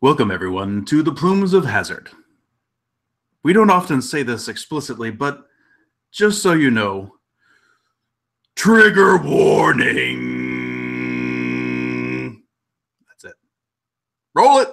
Welcome, everyone, to the Plumes of Hazard. We don't often say this explicitly, but just so you know, trigger warning. That's it. Roll it.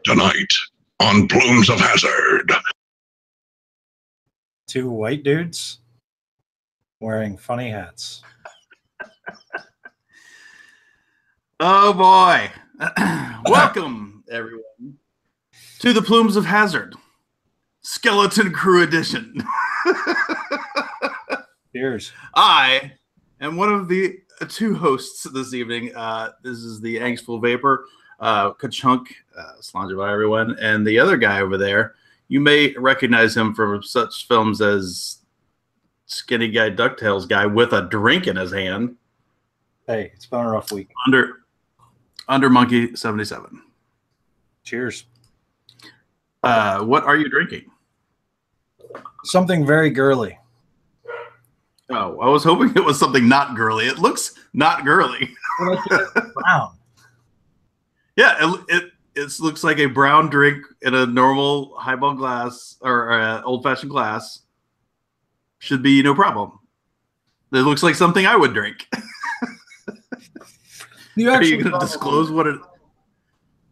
Tonight on Plumes of Hazard. Two white dudes wearing funny hats. Oh boy. Welcome, everyone, to the Plumes of Hazard, Skeleton Crew Edition. Cheers. I am one of the two hosts this evening. This is the Angstful Vapor, Ka-Chunk, Slange everyone, and the other guy over there. You may recognize him from such films as Skinny Guy, DuckTales guy with a drink in his hand. Hey, it's been a rough week. Under Monkey 77. Cheers. What are you drinking? Something very girly. Oh, I was hoping it was something not girly. It looks not girly. Brown. Yeah, it looks like a brown drink in a normal highball glass or old-fashioned glass. Should be no problem. It looks like something I would drink. Are you going to disclose what it?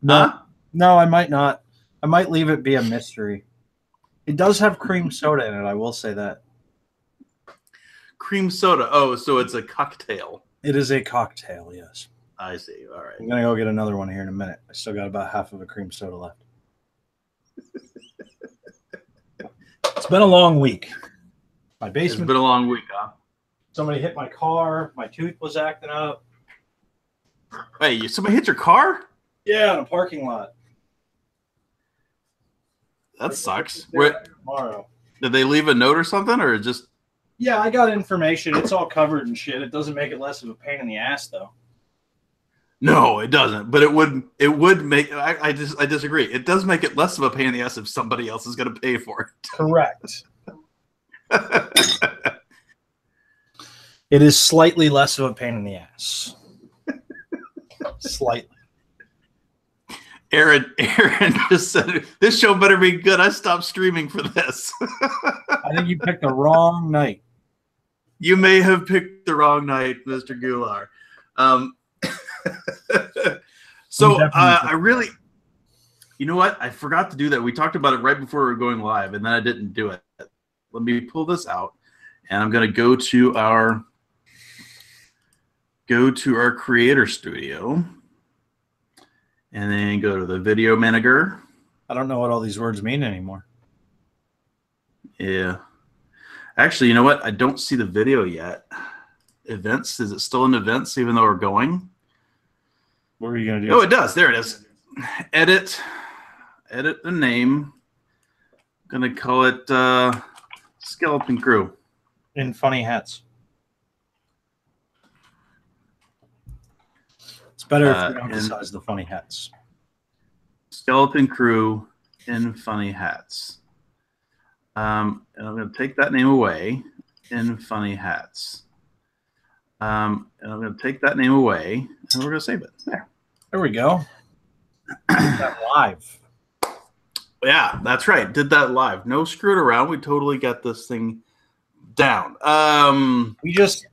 No, huh? No, I might not. I might leave it be a mystery. It does have cream soda in it. I will say that. Cream soda. Oh, so it's a cocktail. It is a cocktail. Yes. I see. All right. I'm gonna go get another one here in a minute. I still got about half of a cream soda left. It's been a long week. My basement. It's been a long week, huh? Somebody hit my car. My tooth was acting up. Hey, somebody hit your car? Yeah, in a parking lot. That sucks. Tomorrow. Did they leave a note or something, or just? Yeah, I got information. It's all covered and shit. It doesn't make it less of a pain in the ass, though. No, it doesn't. But it would make. I disagree. It does make it less of a pain in the ass if somebody else is going to pay for it. Correct. It is slightly less of a pain in the ass. Slightly. Aaron just said, this show better be good. I stopped streaming for this. I think you picked the wrong night. You may have picked the wrong night, Mr. Goulart. So I really, you know what? I forgot to do that. We talked about it right before we were going live, and then I didn't do it. Let me pull this out, and I'm going to go to our creator studio. And then go to the video manager. I don't know what all these words mean anymore. Yeah. Actually, you know what? I don't see the video yet. Events. Is it still in events even though we're going? What are you going to do? Oh, it does. There it is. Edit the name. I'm going to call it Skeleton Crew. In funny hats. Better if you emphasize the funny hats. Skeleton Crew in funny hats. And I'm going to take that name away. In funny hats. And I'm going to take that name away, and we're going to save it. There we go. Did that live. Yeah, that's right. Did that live. No screwed around. We totally got this thing down. We just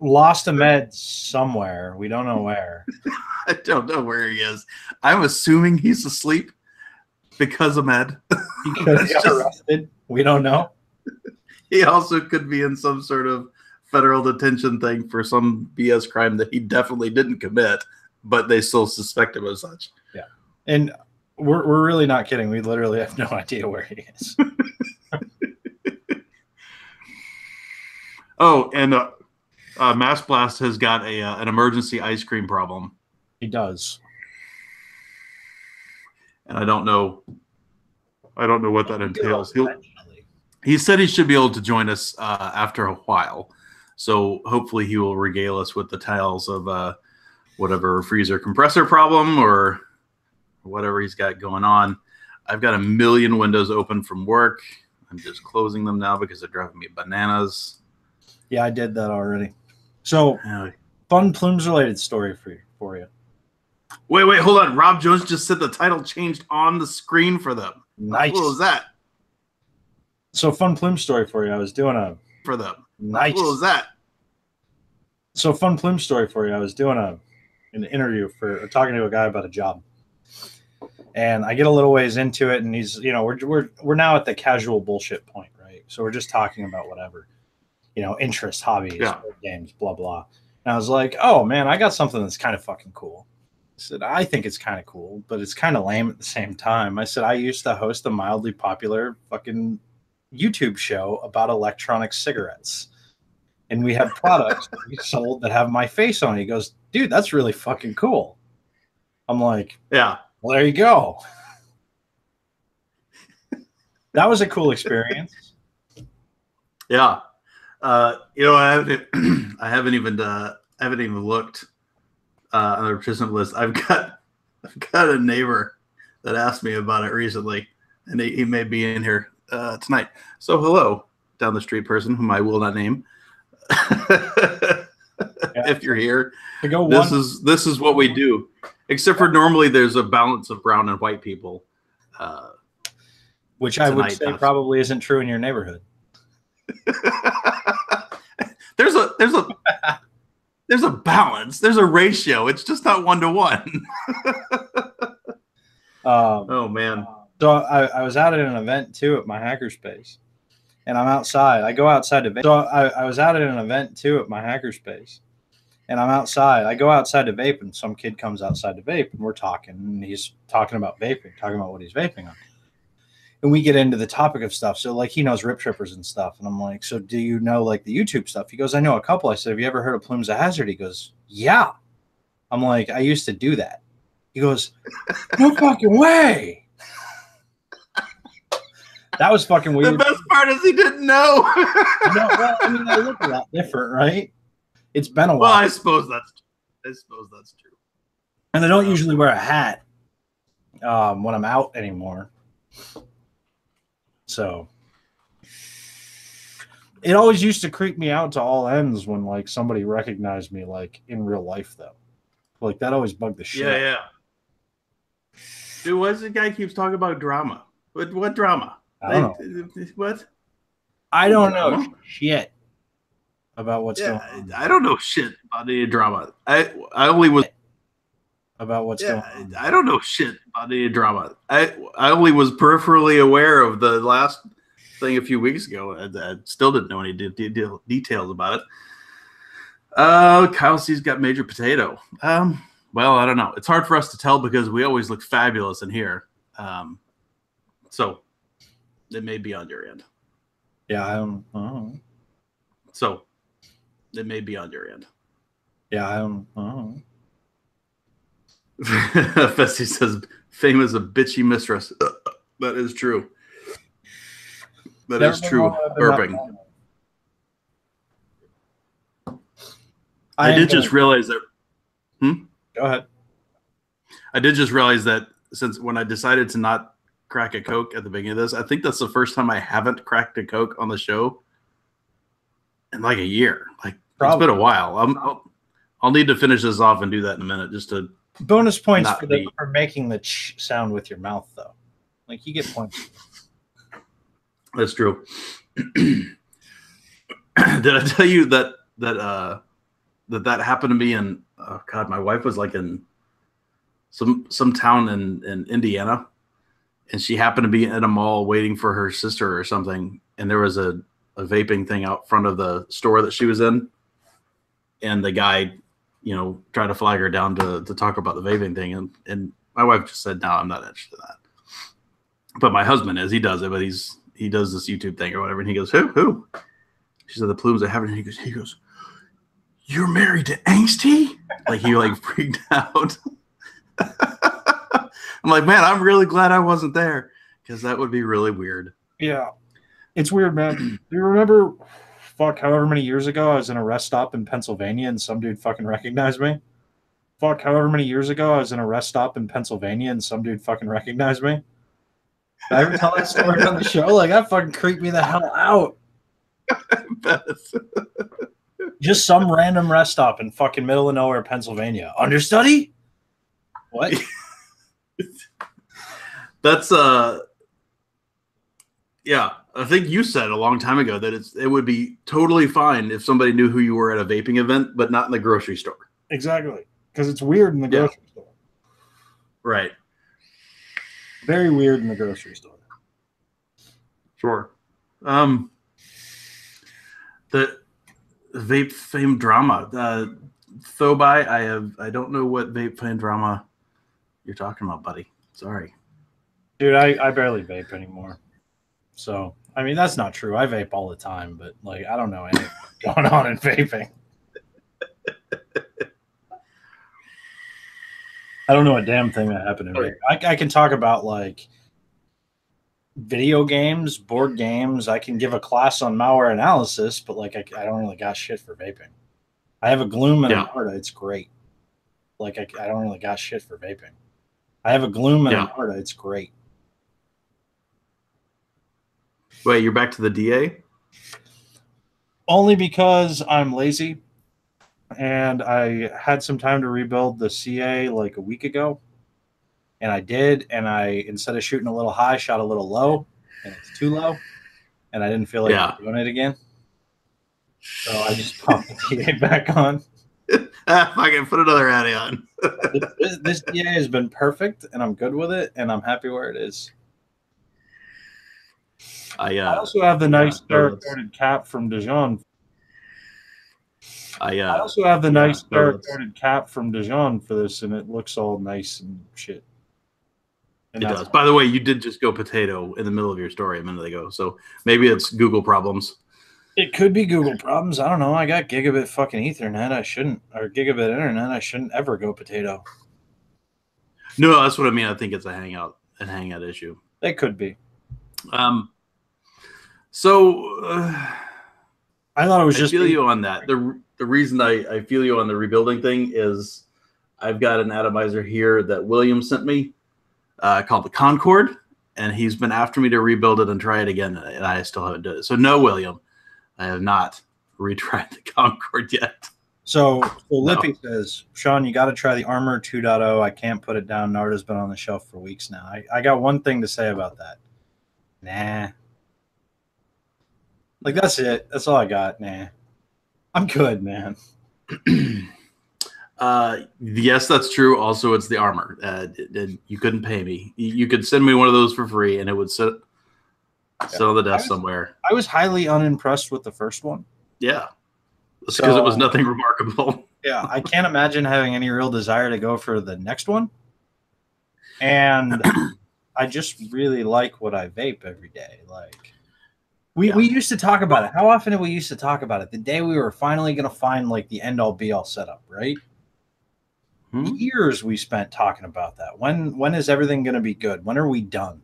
lost a med somewhere. We don't know where. I don't know where he is. I'm assuming he's asleep because of med. Because he got arrested. We don't know. He also could be in some sort of federal detention thing for some BS crime that he definitely didn't commit, but they still suspect him as such. Yeah. And we're really not kidding. We literally have no idea where he is. Oh, and Mass Blast has got an emergency ice cream problem. He does. And I don't know what that entails. He said he should be able to join us after a while. So hopefully he will regale us with the tales of whatever freezer compressor problem or whatever he's got going on. I've got a million windows open from work. I'm just closing them now because they're driving me bananas. Yeah, I did that already. So, fun Plumes related story for you. Wait, hold on. Rob Jones just said the title changed on the screen for them. Nice. What was that? So, fun Plume story for you. I was doing a... For them. Nice. What was that? So, fun Plume story for you. I was doing an interview talking to a guy about a job. And I get a little ways into it, and he's, you know, we're now at the casual bullshit point, right? So we're just talking about whatever, you know, interests, hobbies, games, blah, blah. And I was like, oh, man, I got something that's kind of fucking cool. I said, I think it's kind of cool, but it's kind of lame at the same time. I said, I used to host a mildly popular fucking YouTube show about electronic cigarettes. And we have products that we sold that have my face on it. He goes, dude, that's really fucking cool. I'm like, yeah. Well, there you go. That was a cool experience. Yeah. You know, I haven't even looked on the participant list. I've got a neighbor that asked me about it recently, and he may be in here tonight. So hello, down the street person whom I will not name. If you're here, this is what we do. Except for normally there's a balance of brown and white people. Which I would say probably isn't true in your neighborhood. There's a balance. There's a ratio. It's just not 1-to-1. Oh man. So I was out at an event too at my hackerspace. And I'm outside. I go outside to vape. So I was out at an event too at my hackerspace. And I'm outside. I go outside to vape, and some kid comes outside to vape, and we're talking. And he's talking about vaping, talking about what he's vaping on. And we get into the topic of stuff. So, like, he knows rip trippers and stuff. And I'm like, so do you know, like, the YouTube stuff? He goes, I know a couple. I said, have you ever heard of Plumes of Hazard? He goes, yeah. I'm like, I used to do that. He goes, no fucking way. That was fucking weird. The best part is he didn't know. Well, I mean, they look a lot different, right? It's been a while. Well, I suppose that's true. And I don't usually wear a hat when I'm out anymore. So it always used to creep me out to all ends when like somebody recognized me like in real life though. Like that always bugged the shit. Yeah. Dude, what's the guy keeps talking about drama? What drama? I don't know. What? I don't know shit about what's going on. I don't know shit about any drama. I only was about what's going on. I don't know shit about any drama. I only was peripherally aware of the last thing a few weeks ago. I still didn't know any details about it. Kyle C's got major potato. Well, I don't know. It's hard for us to tell because we always look fabulous in here. So it may be on your end. Yeah, I don't know. So it may be on your end. Yeah, I don't know. Fessy says, fame is a bitchy mistress. That is true. That is true. Burping. I did just realize that. Go ahead. I did just realize that since when I decided to not crack a Coke at the beginning of this, I think that's the first time I haven't cracked a Coke on the show in like a year. Like It's been a while. I'll need to finish this off and do that in a minute just to. Bonus points for making the sound with your mouth, though. Like you get points. That's true. Did I tell you that happened to me in? Oh God, my wife was like in some town in Indiana, and she happened to be in a mall waiting for her sister or something, and there was a vaping thing out front of the store that she was in, and the guy, tried to flag her down to talk about the vaping thing, and my wife just said, "No, I'm not interested in that." But my husband is. He does it, but he does this YouTube thing or whatever, and he goes, "Who?" she said the Plumes of Hazard. He goes, you're married to Angsty? Like he like freaked out. I'm like, man, I'm really glad I wasn't there because that would be really weird. Yeah, it's weird, man. Do you remember, however many years ago I was in a rest stop in Pennsylvania and some dude fucking recognized me? However many years ago I was in a rest stop in Pennsylvania and some dude fucking recognized me? Did I ever tell that story on the show? Like, that fucking creeped me the hell out. Just some random rest stop in fucking middle of nowhere, Pennsylvania. Understudy? What? That's yeah. I think you said a long time ago that it would be totally fine if somebody knew who you were at a vaping event, but not in the grocery store. Exactly, because it's weird in the grocery store. Right. Very weird in the grocery store. Sure. The vape fame drama. Thobai, I don't know what vape fame drama you're talking about, buddy. Sorry. Dude, I barely vape anymore. So, I mean, that's not true. I vape all the time, but like I don't know anything going on in vaping. I don't know a damn thing that happened in vaping. I can talk about like video games, board games. I can give a class on malware analysis, but like I don't really got shit for vaping. I have a Gloom and an Arda. It's great. Like I don't really got shit for vaping. I have a Gloom and an Arda. It's great. Wait, you're back to the DA? Only because I'm lazy, and I had some time to rebuild the CA like a week ago, and I did, and I, instead of shooting a little high, shot a little low, and it's too low, and I didn't feel like doing it again. So I just popped the DA back on. I can put another Addy on. This DA has been perfect, and I'm good with it, and I'm happy where it is. I also have the nice dark-coated cap from Dijon. I also have the nice dark-coated cap from Dijon for this, and it looks all nice and shit. And it does. By the way, you did just go potato in the middle of your story a minute ago, so maybe it's Google problems. It could be Google problems. I don't know. I got gigabit fucking Ethernet. I shouldn't, or gigabit internet. I shouldn't ever go potato. No, that's what I mean. I think it's a hangout issue. It could be. So I thought it was just. I feel you on that. The reason I feel you on the rebuilding thing is I've got an atomizer here that William sent me called the Concord, and he's been after me to rebuild it and try it again, and I still haven't done it. So no, William, I have not retried the Concord yet. So Lippy says, Sean, you got to try the Armor 2.0. I can't put it down. Narda's been on the shelf for weeks now. I got one thing to say about that. Nah. Like, that's it. That's all I got. Nah. I'm good, man. Yes, that's true. Also, it's the Armor. You couldn't pay me. You could send me one of those for free, and it would sit on the desk somewhere. I was highly unimpressed with the first one. Yeah. It's because it was nothing remarkable. Yeah, I can't imagine having any real desire to go for the next one. And I just really like what I vape every day. Like, we used to talk about it. How often did we used to talk about it? The day we were finally going to find like the end-all be-all setup, right? Years we spent talking about that. When is everything going to be good? When are we done?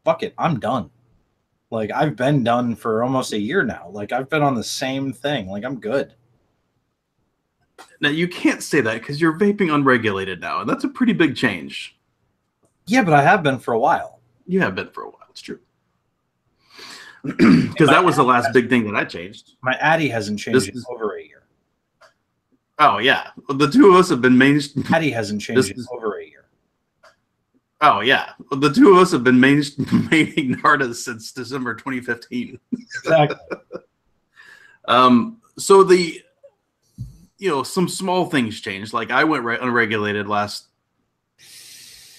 Fuck it, I'm done. Like, I've been done for almost a year now. Like, I've been on the same thing. Like, I'm good. Now, you can't say that because you're vaping unregulated now, and that's a pretty big change. Yeah, but I have been for a while. You have been for a while. It's true. Because that was the last big thing that I changed. My Addy hasn't changed in over a year. Oh, yeah. Well, the two of us have been Addy hasn't changed in over a year. Oh, yeah. Well, the two of us have been making Nardas since December 2015. Exactly. So some small things changed. Like, I went unregulated last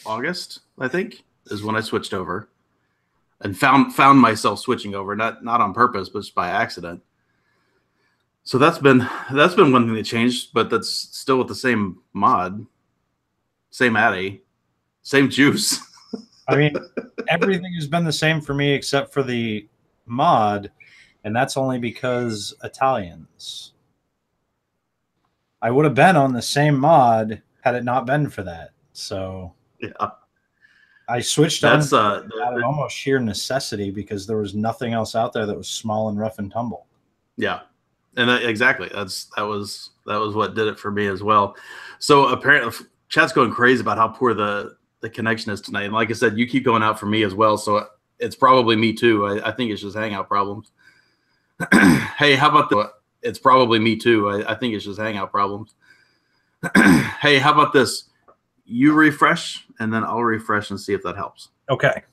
August, I think, is when I switched over. And found myself switching over, not on purpose, but just by accident. So that's been one thing that changed, but that's still with the same mod, same Addy, same juice. I mean, everything has been the same for me except for the mod. And that's only because Italians. I would have been on the same mod had it not been for that. So Yeah. I switched on That's out of almost sheer necessity because there was nothing else out there that was small and rough and tumble. Yeah. And exactly. That was what did it for me as well. So apparently chat's going crazy about how poor the connection is tonight. And like I said, you keep going out for me as well. So it's probably me too. I think it's just hangout problems. Hey, how about the? It's probably me too. I think it's just hangout problems. Hey, how about this? You refresh, and then I'll refresh and see if that helps. Okay.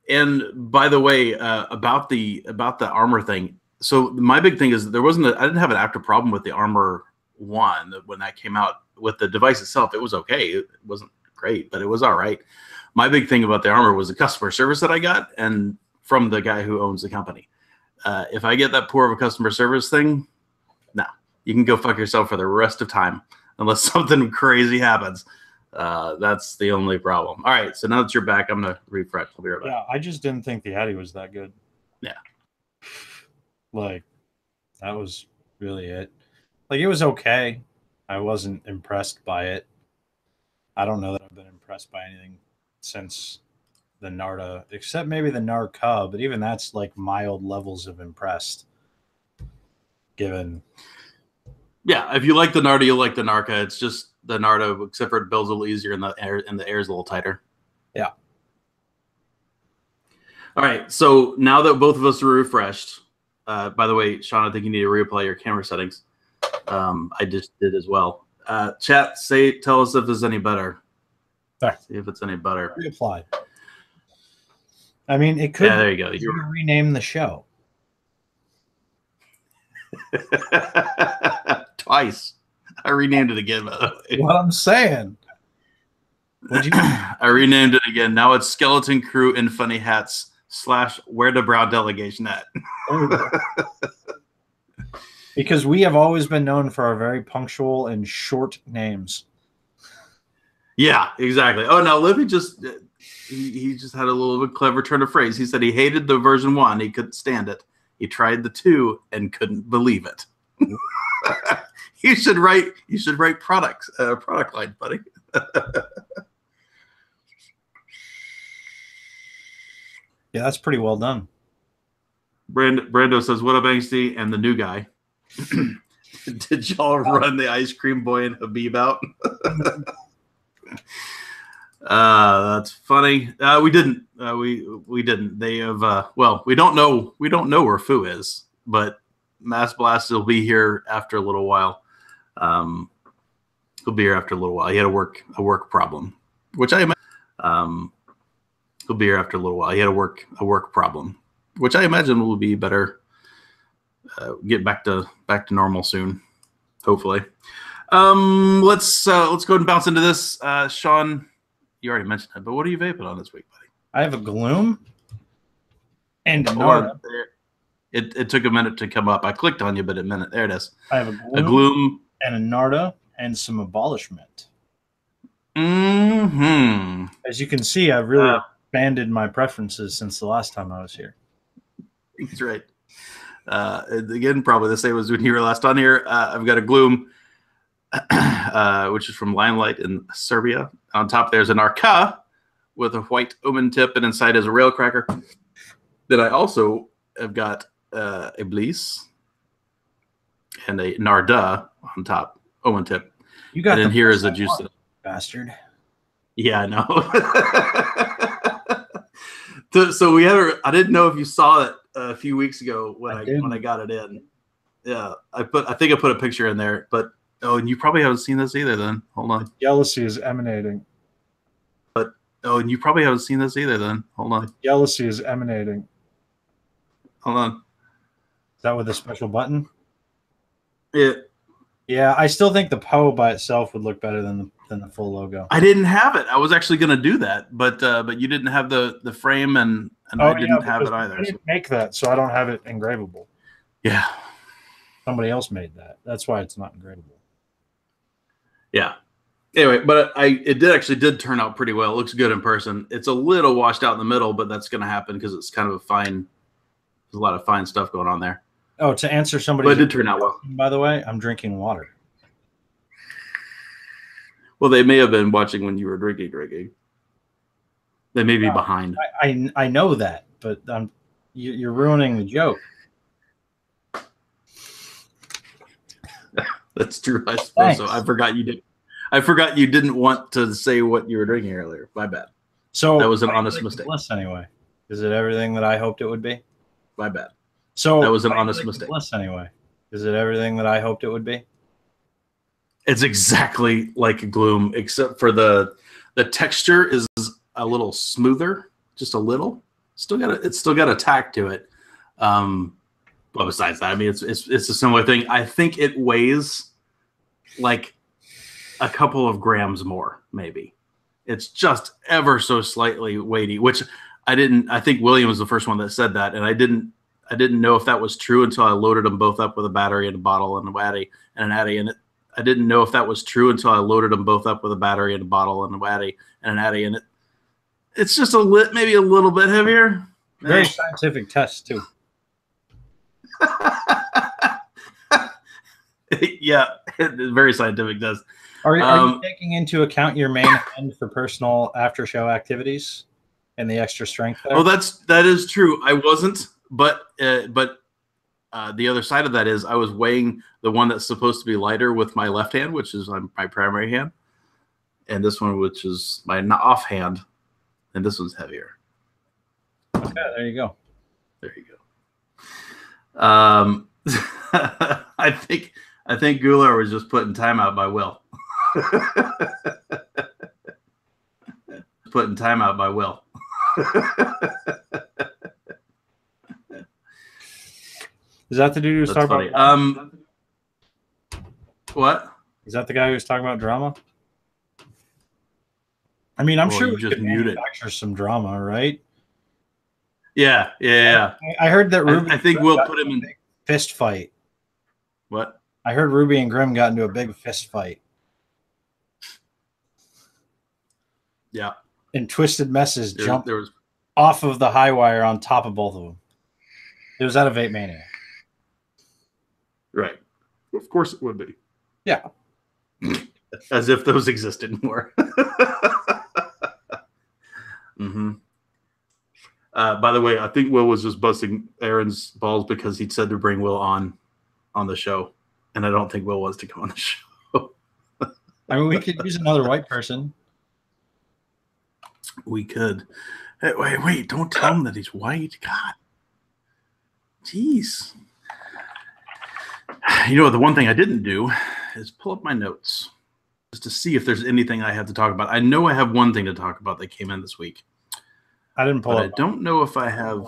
And by the way, about the armor thing. So my big thing is I didn't have an active problem with the armor one when that came out. With the device itself, it was okay. It wasn't great, but it was all right. My big thing about the armor was the customer service that I got, and from the guy who owns the company. If I get that poor of a customer service thing, no, you can go fuck yourself for the rest of time, unless something crazy happens. That's the only problem. All right, so now that you're back, I'm gonna refresh. I'll be right back. Yeah, I just didn't think the Addy was that good. Yeah, like that was really it. Like it was okay. I wasn't impressed by it. I don't know that I've been impressed by anything since the Narda, except maybe the Narca, but even that's like mild levels of impressed. Given, yeah, if you like the Narda, you like the Narca. It's just the Narda, except for it builds a little easier and the air is a little tighter. Yeah. All right, so now that both of us are refreshed, by the way, Sean, I think you need to reapply your camera settings. I just did as well. Chat, tell us if it's any better. Sorry. See if it's any better. Reapplied. I mean, it could. Yeah, there you go. You rename the show. Twice. I renamed it again, by the way. What I'm saying. What'd you do? I renamed it again. Now it's Skeleton Crew in Funny Hats / Where the Brow Delegation at. Because we have always been known for our very punctual and short names. Yeah, exactly. Oh, now Libby just he just had a little bit clever turn of phrase. He said he hated the version 1. He couldn't stand it. He tried the 2 and couldn't believe it. You should write product line, buddy. Yeah, that's pretty well done. Brando says, "What up, Angsty?" And the new guy. Did y'all run the ice cream boy and Habib out? That's funny. We didn't. We didn't. They have. Well, we don't know where Fu is, but Mass Blast will be here after a little while. He'll be here after a little while. He had a work problem, which I imagine. He'll be here after a little while. He had a work problem, which I imagine will be better. Get back to normal soon, hopefully. Let's go ahead and bounce into this. Sean, you already mentioned it, but what are you vaping on this week, buddy? I have a Gloom and a Narda. It took a minute to come up. I clicked on you, but a minute. There it is. I have a Gloom and a Narda and some Abolishment. Mm-hmm. As you can see, I've really expanded my preferences since the last time I was here. That's right. Again, probably the same as when you were last on here. I've got a Gloom, which is from Limelight in Serbia. On top, there's an Arca with a white omen tip, and inside is a rail cracker. Then I also have got Iblis and a Narda on top, omen tip. You got. And then here is a juice bastard. Yeah, I know. So we had. I didn't know if you saw it a few weeks ago when I got it in. Yeah, I think I put a picture in there, but and you probably haven't seen this either. Then hold on. Jealousy is emanating. And you probably haven't seen this either. Then hold on. Jealousy is emanating. Hold on. Is that with a special button? Yeah. Yeah, I still think the Poe by itself would look better than the full logo. I didn't have it. I was actually going to do that, but you didn't have the frame, and I didn't have it either. I didn't make that, so I don't have it engravable. Yeah. Somebody else made that. That's why it's not engravable. Yeah. Anyway, but it did turn out pretty well. It looks good in person. It's a little washed out in the middle, but that's going to happen because it's kind of there's a lot of fine stuff going on there. Oh, to answer somebody, but it did turn out well. By the way, I'm drinking water. Well, they may have been watching when you were drinking. They may be behind. I know that, but you're ruining the joke. That's true. I suppose so. I forgot you didn't want to say what you were drinking earlier. My bad. So that was an honest mistake. Anyway, is it everything that I hoped it would be? My bad. So that was an honest mistake. Anyway, is it everything that I hoped it would be? It's exactly like a Gloom, except for the texture is a little smoother, just a little. It's still got a tack to it. But besides that, I mean, it's a similar thing. I think it weighs like a couple of grams more, maybe. It's just ever so slightly weighty, which I think William was the first one that said that, and I didn't know if that was true until I loaded them both up with a battery and a bottle and an addy, I didn't know if that was true until I loaded them both up with a battery and a bottle and a addy and an addy, and it's just maybe a little bit heavier. Very scientific test too. Yeah, very scientific test. Are you taking into account your main end for personal after show activities and the extra strength there? Oh, that is true. I wasn't, but the other side of that is I was weighing the one that's supposed to be lighter with my left hand, which is my primary hand, and this one, which is my off hand, and this one's heavier. Okay, there you go. There you go. I think Gular was just put in timeout by Will. Put in timeout by Will. Is that the dude who was talking about? What? Is that the guy who was talking about drama? I mean, I'm sure we could manufacture some drama, right? Yeah. I heard that Ruby. I think we'll put him in fist fight. What? I heard Ruby and Grimm got into a big fist fight. Yeah. And Twisted Messes jumped off of the high wire on top of both of them. It was at a Vape Mania. Right. Of course it would be. Yeah. As if those existed more. Mm-hmm. By the way, I think Will was just busting Aaron's balls because he said to bring Will on the show. And I don't think Will wants to come on the show. I mean, we could use another white person. We could. Hey, wait, don't tell him that he's white. God. Jeez. You know, the one thing I didn't do is pull up my notes just to see if there's anything I have to talk about. I know I have one thing to talk about that came in this week. I didn't pull it. I don't know if I have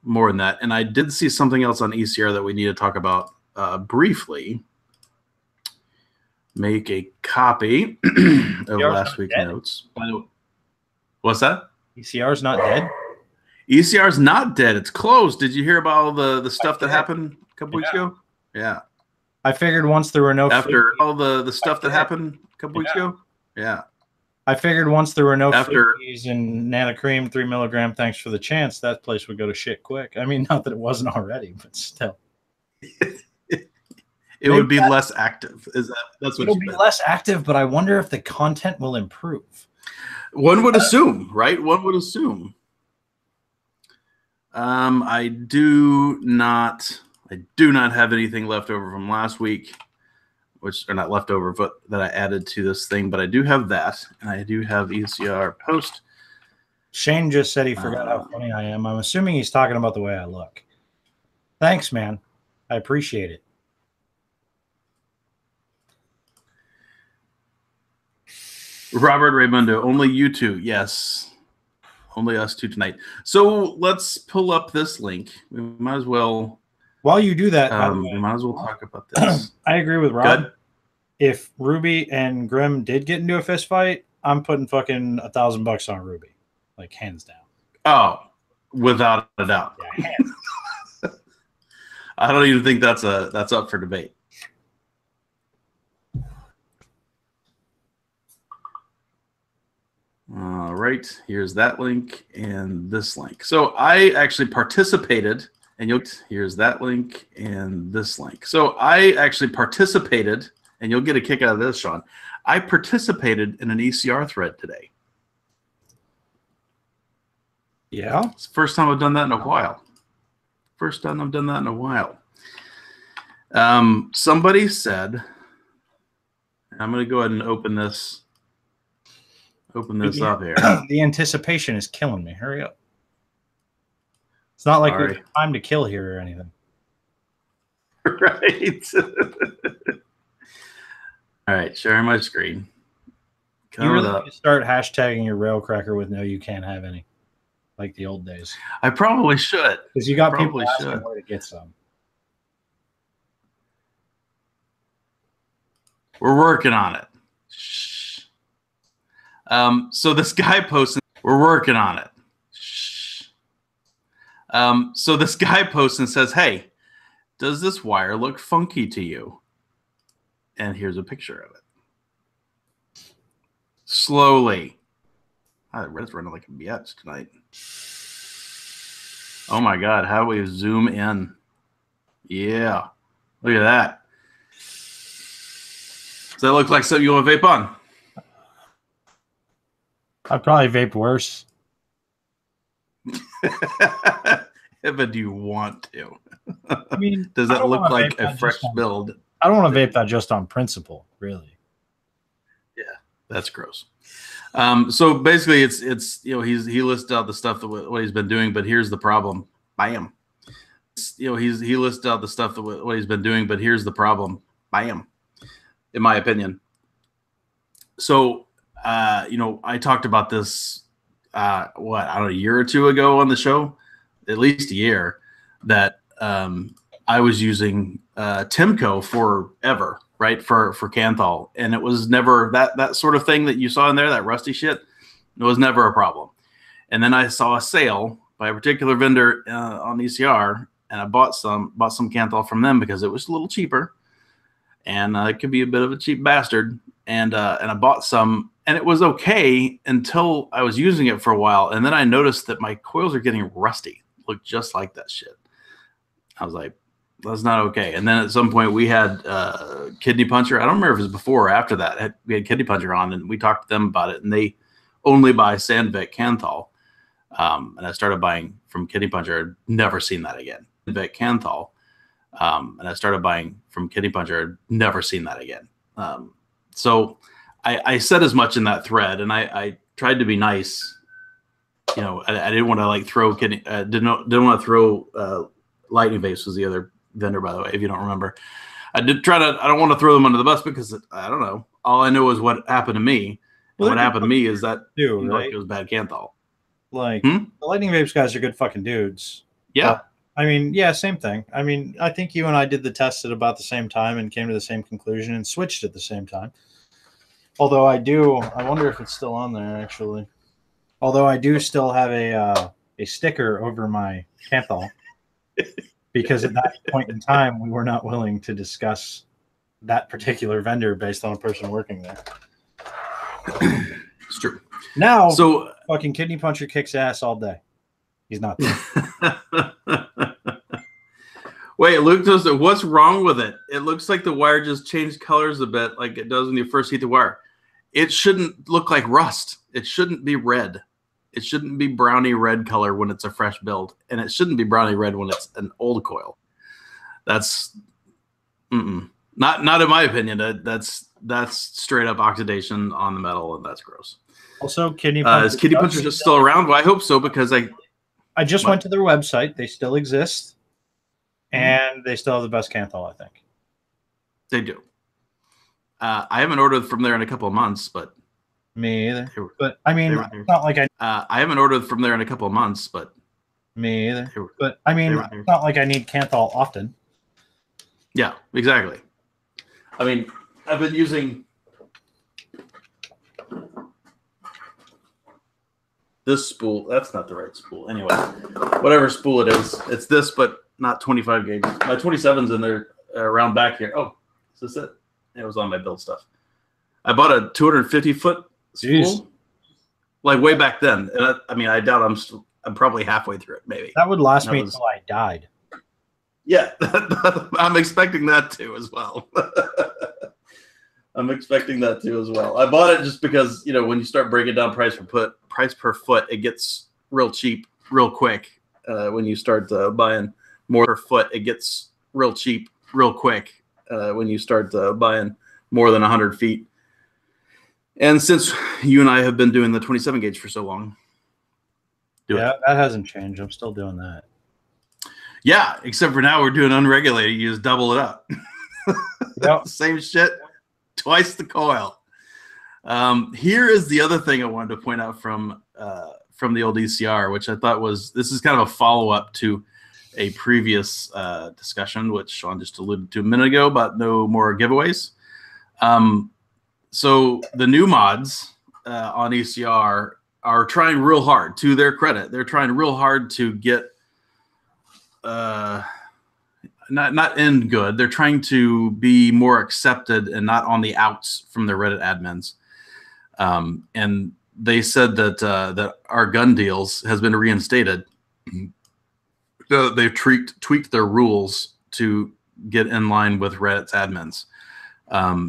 more than that. And I did see something else on ECR that we need to talk about briefly. Make a copy of last week's notes. What's that? ECR's not dead? ECR's not dead. It's closed. Did you hear about all the stuff that happened a couple weeks ago? Yeah. I figured once there were no after all the stuff that happened a couple weeks ago. Yeah. I figured once there were no freebies and Nana Cream 3 milligram, thanks for the chance, that place would go to shit quick. I mean, not that it wasn't already, but still. It would be less active. That's what it'll be less active, but I wonder if the content will improve. One would assume, right? One would assume. I do not have anything left over from last week, which are not left over, but that I added to this thing. But I do have that, and I do have ECR post. Shane just said he forgot how funny I am. I'm assuming he's talking about the way I look. Thanks, man. I appreciate it. Robert Raimundo, only you two. Yes. Only us two tonight. So let's pull up this link. We might as well. While you do that, we might as well talk about this. I agree with Rob. if Ruby and Grim did get into a fist fight, I'm putting fucking $1,000 on Ruby, like hands down. Oh, without a doubt. Yeah, hands. I don't even think that's up for debate. All right, here's that link and this link. So I actually participated, and here's that link and this link. So I actually participated, and you'll get a kick out of this, Sean. I participated in an ECR thread today. Yeah, it's the first time I've done that in a while. First time I've done that in a while. Somebody said, I'm going to go ahead and open this up here. The anticipation is killing me. Hurry up. It's not like we have time to kill here or anything. Right. All right, sharing my screen. You really need to start hashtagging your rail cracker with "No, you can't have any," like the old days. I probably should, because you got people asking where to get some. We're working on it. So this guy posted, we're working on it. So this guy posts and says, hey, does this wire look funky to you? And here's a picture of it. Slowly. Red's running like a bitch tonight. Oh my God, how do we zoom in? Yeah, look at that. Does that look like something you want to vape on? I'd probably vape worse. But do you want to? I mean, does that look like a fresh build? I don't want to vape that just on principle, really. Yeah, that's gross. So basically, it's he listed out the stuff that what he's been doing, but here's the problem. Bam. He listed out the stuff that what he's been doing, but here's the problem. Bam. In my opinion. So. I talked about this, I don't know, a year or two ago on the show, at least a year, that I was using Timco forever, right, for Kanthal, and it was never that sort of thing that you saw in there, that rusty shit. It was never a problem. And then I saw a sale by a particular vendor on ECR, and I bought some Kanthal from them because it was a little cheaper, and it could be a bit of a cheap bastard, and I bought some. And it was okay until I was using it for a while. And then I noticed that my coils are getting rusty. Look just like that shit. I was like, that's not okay. And then at some point we had Kidney Puncher. I don't remember if it was before or after that. We had Kidney Puncher on and we talked to them about it. And they only buy Sandvik Kanthal. And I started buying from Kidney Puncher. I'd never seen that again. Sandvik Kanthal. And I started buying from Kidney Puncher. I'd never swant that again. So I said as much in that thread, and I tried to be nice. I didn't want to like throw didn't want to throw Lightning Vapes was the other vendor, by the way, if you don't remember. I don't want to throw them under the bus because I don't know. All I know is what happened to me. Well, what happened to me is that right? It was bad Kanthal. Like the Lightning Vapes guys are good fucking dudes. Yeah. I mean, yeah, same thing. I mean, I think you and I did the test at about the same time and came to the same conclusion and switched at the same time. Although I wonder if it's still on there, actually. Although I do still have a sticker over my Kanthal because at that point in time, we were not willing to discuss that particular vendor based on a person working there. It's true. Now, so fucking Kidney Puncher kicks ass all day. He's not there. Wait, Luke, what's wrong with it? It looks like the wire just changed colors a bit like it does when you first heat the wire. It shouldn't look like rust. It shouldn't be red. It shouldn't be brownie red color when it's a fresh build. And it shouldn't be brownie red when it's an old coil. That's not in my opinion. That's straight up oxidation on the metal, and that's gross. Also, Kidney Puncher. Is Kidney Puncher just still around? Well, I hope so because I just went to their website. They still exist. And they still have the best Kanthal, I think. They do. I haven't ordered from there in a couple of months, but me either. But I mean, it's not like I haven't ordered from there in a couple of months, but me either. But I mean, it's not like I need Kanthal often. Yeah, exactly. I mean, I've been using this spool. That's not the right spool. Anyway, whatever spool it is, it's this, but not 25 gauge. My 27's in there around back here. Oh, is this it? It was on my build stuff. I bought a 250-foot spool, Jeez. like way back then. And I mean, I doubt I'm probably halfway through it, maybe. That would last me until I died. Yeah, I'm expecting that too as well. I'm expecting that too as well. I bought it just because, you know, when you start breaking down price per foot, it gets real cheap real quick. When you start buying more per foot, it gets real cheap real quick. When you start buying more than 100 feet. And since you and I have been doing the 27 gauge for so long, that hasn't changed. I'm still doing that. Yeah, except for now we're doing unregulated. You just double it up. Yep. Same shit, twice the coil. Here is the other thing I wanted to point out from the old ECR, which I thought this is kind of a follow-up to a previous discussion, which Sean just alluded to a minute ago about no more giveaways. So the new mods on ECR are trying real hard. To their credit, they're trying real hard to get not end good. They're trying to be more accepted and not on the outs from their Reddit admins. And they said that our gun deals has been reinstated. They've tweaked their rules to get in line with Reddit's admins.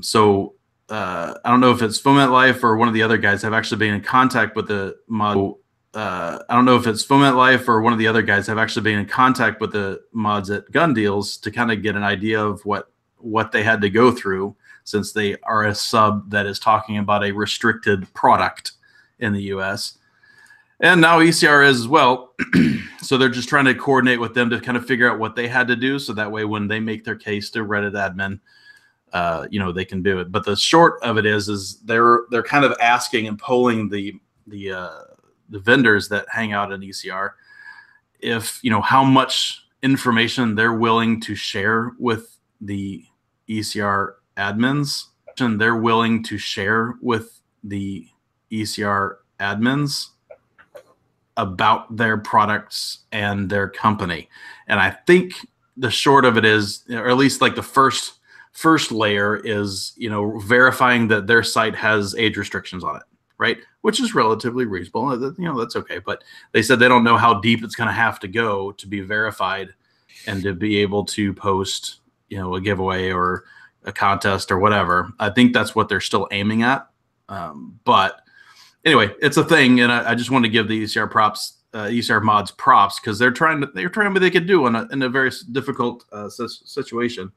So I don't know if it's Foment Life or one of the other guys have actually been in contact with the mod. I don't know if it's Foment Life or one of the other guys have actually been in contact with the mods at Gun Deals to kind of get an idea of what they had to go through, since they are a sub that is talking about a restricted product in the US. And now ECR is as well. So they're just trying to coordinate with them to kind of figure out what they had to do, so that way when they make their case to Reddit admin, you know, they can do it. But the short of it is they're kind of asking and polling the vendors that hang out in ECR if, you know, how much information they're willing to share with the ECR admins, and they're willing to share with the ECR admins about their products and their company. And I think the short of it is, or at least like the first layer is, you know, verifying that their site has age restrictions on it, right? Which is relatively reasonable. You know, that's okay. But they said they don't know how deep it's going to have to go to be verified and to be able to post, you know, a giveaway or a contest or whatever. I think that's what they're still aiming at. But anyway, it's a thing, and I just want to give the ECR mods props, because they're trying what they could do in a very difficult situation.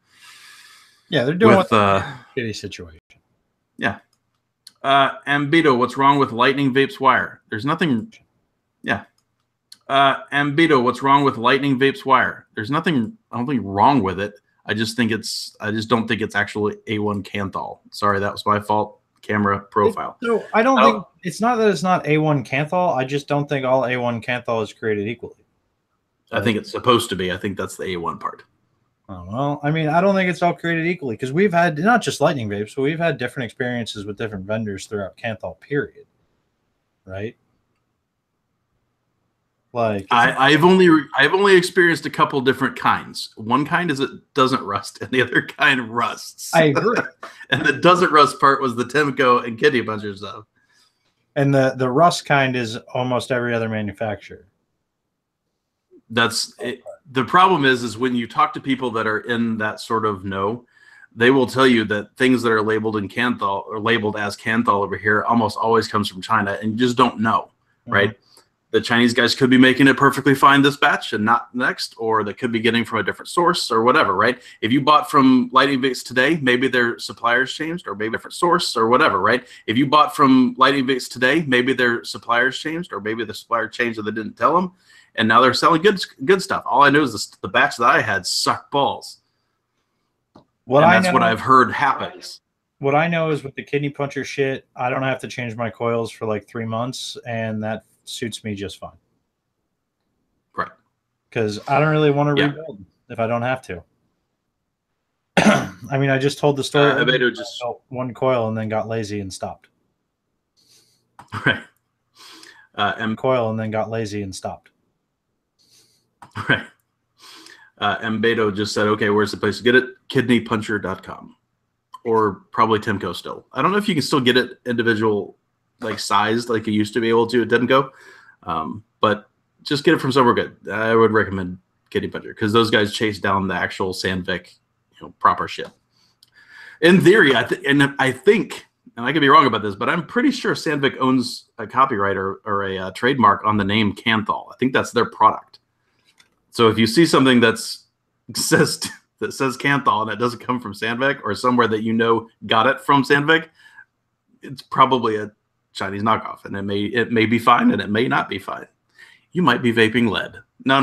Yeah, they're doing with shitty situation. Yeah. Ambito, what's wrong with Lightning Vape's wire? There's nothing. Yeah. Ambito, what's wrong with Lightning Vape's wire? There's nothing. I don't think wrong with it. I just don't think it's actually A1 Kanthal. Sorry, that was my fault. Camera profile. No, I don't think it's not that it's not A1 Kanthal. I just don't think all A1 Kanthal is created equally. I think it's supposed to be. I think that's the A1 part. Oh, well, I mean, I don't think it's all created equally, because we've had not just Lightning Vapes, but we've had different experiences with different vendors throughout Kanthal, period. Right? Like I've only experienced a couple different kinds. One kind is it doesn't rust, and the other kind rusts. I agree. And the doesn't rust part was the Timco and Kitty Buncher stuff. And the rust kind is almost every other manufacturer. That's it. The problem is when you talk to people that are in that sort of know, they will tell you that things that are labeled in Kanthal or labeled as Kanthal over here almost always comes from China, and you just don't know, right? The Chinese guys could be making it perfectly fine this batch and not next, or they could be getting from a different source or whatever, right? If you bought from Lightning Vapes today, maybe their suppliers changed, or maybe a different source or whatever, right? If you bought from Lightning Vapes today, maybe their suppliers changed, or maybe the supplier changed and they didn't tell them, and now they're selling good stuff. All I know is the batch that I had sucked balls. That's what I've heard happens. What I know is with the kidney puncher shit, I don't have to change my coils for like 3 months, and that suits me just fine. Right. Because I don't really want to rebuild if I don't have to. I mean, I just told the story. I just felt one coil and then got lazy and stopped. right. Coil and then got lazy and stopped. Right. Beto just said, okay, where's the place to get it? Kidneypuncher.com. Or probably Timco still. I don't know if you can still get it individual, like sized, like you used to be able to at Timco. But just get it from somewhere good. I would recommend Kidney Puncher because those guys chase down the actual Sandvik, proper shit. In theory, I think, and I could be wrong about this, but I'm pretty sure Sandvik owns a copyright or a trademark on the name Kanthal. I think that's their product. So if you see something that says Kanthal and it doesn't come from Sandvik or somewhere that got it from Sandvik, it's probably a Chinese knockoff, and it may be fine and it may not be fine. You might be vaping lead. No,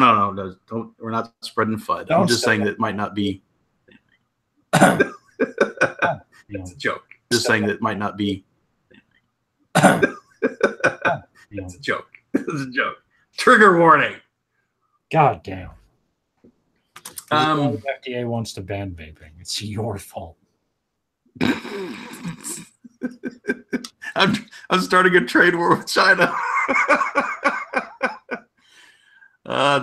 don't. We're not spreading FUD. I'm just saying that it might not be. It's a joke. Just saying that it might not be. It's a joke. It's a joke. Trigger warning. God damn. The FDA wants to ban vaping. It's your fault. I'm starting a trade war with China.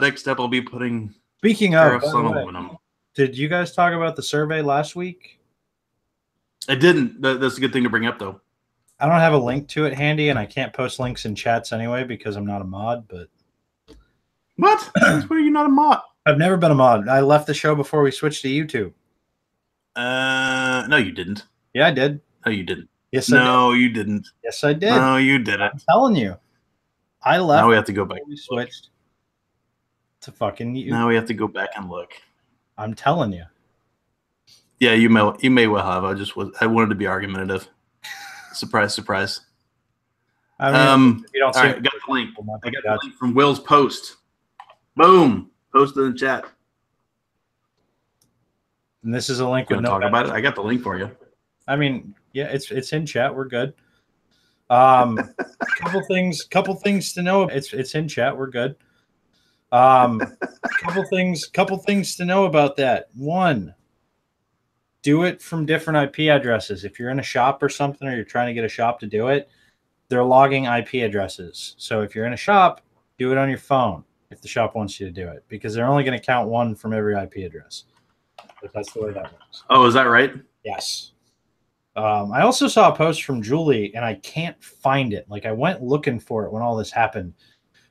Next step, I'll be putting tariffs on aluminum. Did you guys talk about the survey last week? I didn't. That's a good thing to bring up, though. I don't have a link to it handy, and I can't post links in chats anyway because I'm not a mod. But what? That's where you're not a mod. I've never been a mod. I left the show before we switched to YouTube. No, you didn't. Yeah, I did. No, you didn't. Yes, I did. No, you didn't. Yes, I did. No, you didn't. I'm telling you. I left. Now we have to go back. We switched to fucking you. Now we have to go back and look. I'm telling you. Yeah, you may well have. I wanted to be argumentative. Surprise, surprise. I mean, you don't all right, I got the link. I got the link from Will's post. Boom. Posted in the chat. And this is a link. We're talk about it. I got the link for you. I mean, yeah, it's in chat. We're good. Couple things to know. It's in chat. We're good. Couple things to know about that. One, do it from different IP addresses. If you're in a shop or something, or you're trying to get a shop to do it, they're logging IP addresses. So if you're in a shop, do it on your phone if the shop wants you to do it, because they're only going to count one from every IP address. But that's the way that works. Oh, is that right? Yes. I also saw a post from Julie, and I can't find it. Like, I went looking for it when all this happened,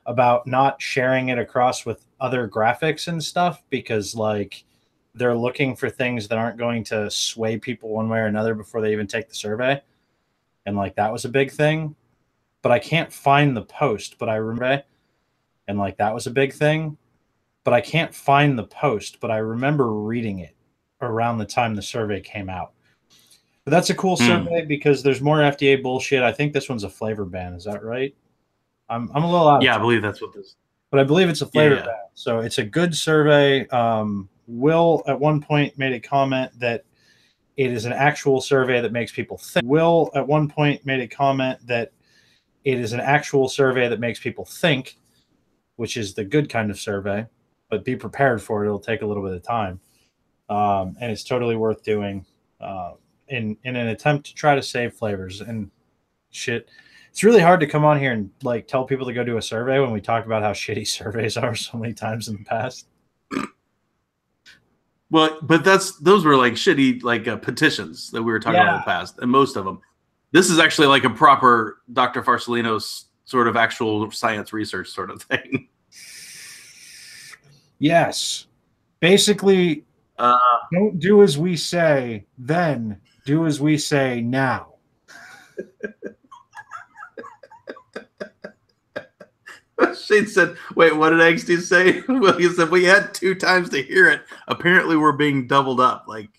about not sharing it across with other graphics and stuff because, like, they're looking for things that aren't going to sway people one way or another before they even take the survey. And, like, that was a big thing. But I can't find the post, but I remember. And, like, that was a big thing. But I can't find the post, but I remember reading it around the time the survey came out. But that's a cool survey because there's more FDA bullshit. I think this one's a flavor ban. Is that right? I'm a little out. Yeah, I believe that's what this. But I believe it's a flavor ban. So it's a good survey. Will at one point made a comment that it is an actual survey that makes people think. Will at one point made a comment that it is an actual survey that makes people think, which is the good kind of survey. But be prepared for it. It'll take a little bit of time, and it's totally worth doing. In an attempt to try to save flavors and shit. It's really hard to come on here and like tell people to go do a survey when we talk about how shitty surveys are so many times in the past. Well, but those were like shitty petitions that we were talking about in the past, and most of them. This is actually like a proper Dr. Farsellino's sort of actual science research sort of thing. Yes. Basically, don't do as we say then. Do as we say now. Shane said, wait, what did Angsty say? Well, he said, we had 2 times to hear it. Apparently, we're being doubled up. Like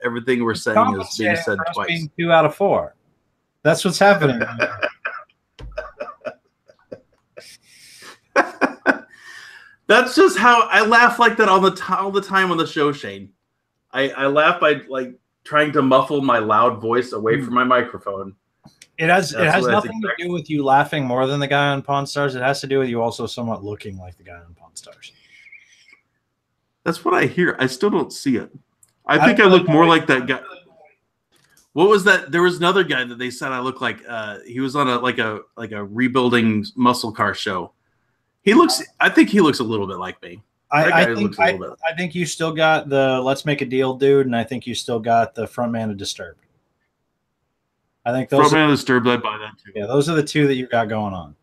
everything we're saying is being said twice. Being 2 out of 4. That's what's happening. That's just how I laugh like that all the time on the show, Shane. I laugh by like trying to muffle my loud voice away from my microphone. It has nothing to do with you laughing more than the guy on Pawn Stars. It has to do with you also somewhat looking like the guy on Pawn Stars. That's what I hear. I still don't see it. I think I look more like that guy. What was that? There was another guy that they said I look like. He was on a rebuilding muscle car show. I think he looks a little bit like me. I think you still got the let's make a deal, dude, and I think you still got the front man of Disturbed. I think those front man of Disturbed. I'd buy that too. Yeah, those are the two that you got going on.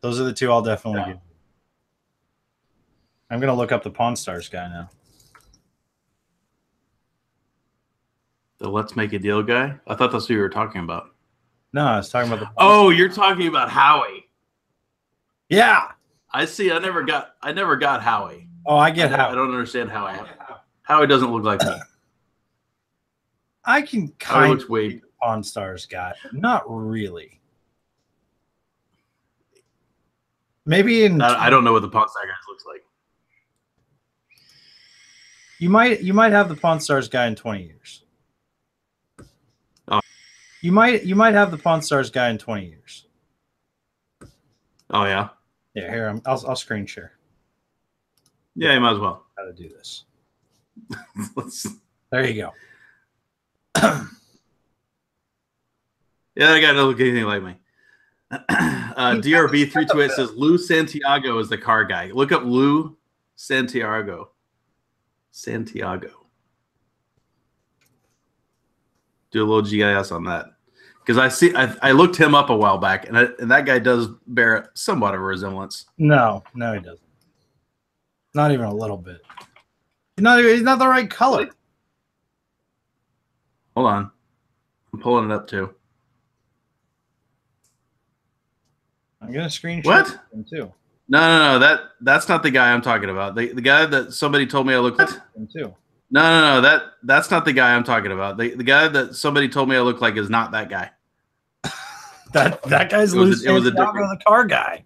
Those are the two I'll definitely give. I'm gonna look up the Pawn Stars guy now. The let's make a deal guy? I thought that's what you were talking about. No, I was talking about the. Oh, you're talking about Howie. Yeah. I see. I never got Howie. Oh, I get Howie. I don't understand Howie. Howie doesn't look like me. I can kind of the Pawn Stars guy. Not really. Maybe in I don't know what the Pawn Stars guy looks like. You might have the Pawn Stars guy in 20 years. Oh. You might have the Pawn Stars guy in 20 years. Oh yeah. Yeah, here I'll screen share. Yeah, you might as well. How to do this? There you go. Yeah, that guy doesn't look anything like me. DRB328 says Lou Santiago is the car guy. Look up Lou Santiago. Do a little GIS on that. Because I looked him up a while back, and that guy does bear somewhat of a resemblance. No, he doesn't. Not even a little bit. He's not the right color. Hold on, I'm pulling it up too. I'm gonna screenshot him too. No. That's not the guy I'm talking about. The guy that somebody told me I look like. Him too. No. That's not the guy I'm talking about. The guy that somebody told me I look like is not that guy. that guy's the car guy.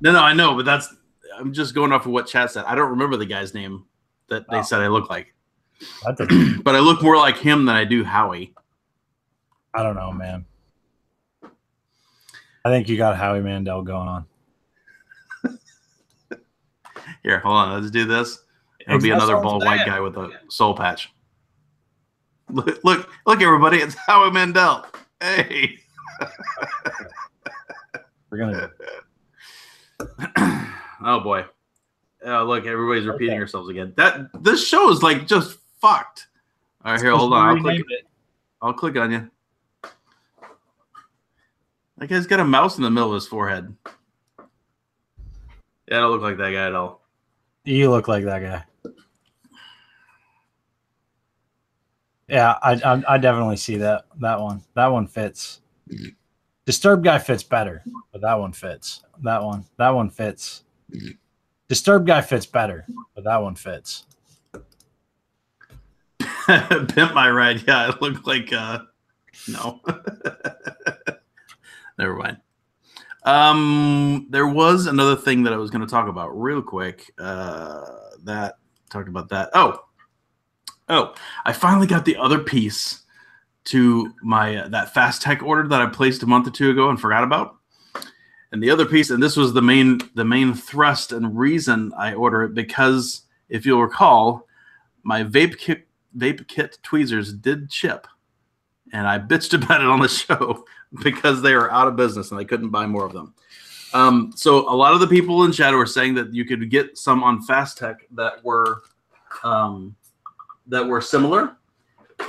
No, I know, but I'm just going off of what chat said. I don't remember the guy's name that they said I look like. But I look more like him than I do Howie. I don't know, man. I think you got Howie Mandel going on. Here, hold on. Let's do this. It'll be another bald white guy with a soul patch. Look, everybody! It's Howie Mandel. Hey. We're gonna. Oh boy! Look, everybody's repeating themselves again. This show is like just fucked. All right, here, hold on. I'll click on you. That guy's got a mouse in the middle of his forehead. Yeah, I don't look like that guy at all. You look like that guy. Yeah, I definitely see that one. That one fits. Disturbed guy fits better, but that one fits. That one fits. Disturbed guy fits better, but that one fits. Pimp my ride. Yeah, it looked like no. Never mind. There was another thing that I was going to talk about real quick. That talked about that. Oh, I finally got the other piece to my that fast tech order that I placed a month or two ago and forgot about. And the other piece, and this was the main thrust and reason I order it, because if you'll recall, my vape kit tweezers did chip, and I bitched about it on the show because they were out of business and I couldn't buy more of them. So a lot of the people in chat were saying that you could get some on Fast Tech that were similar.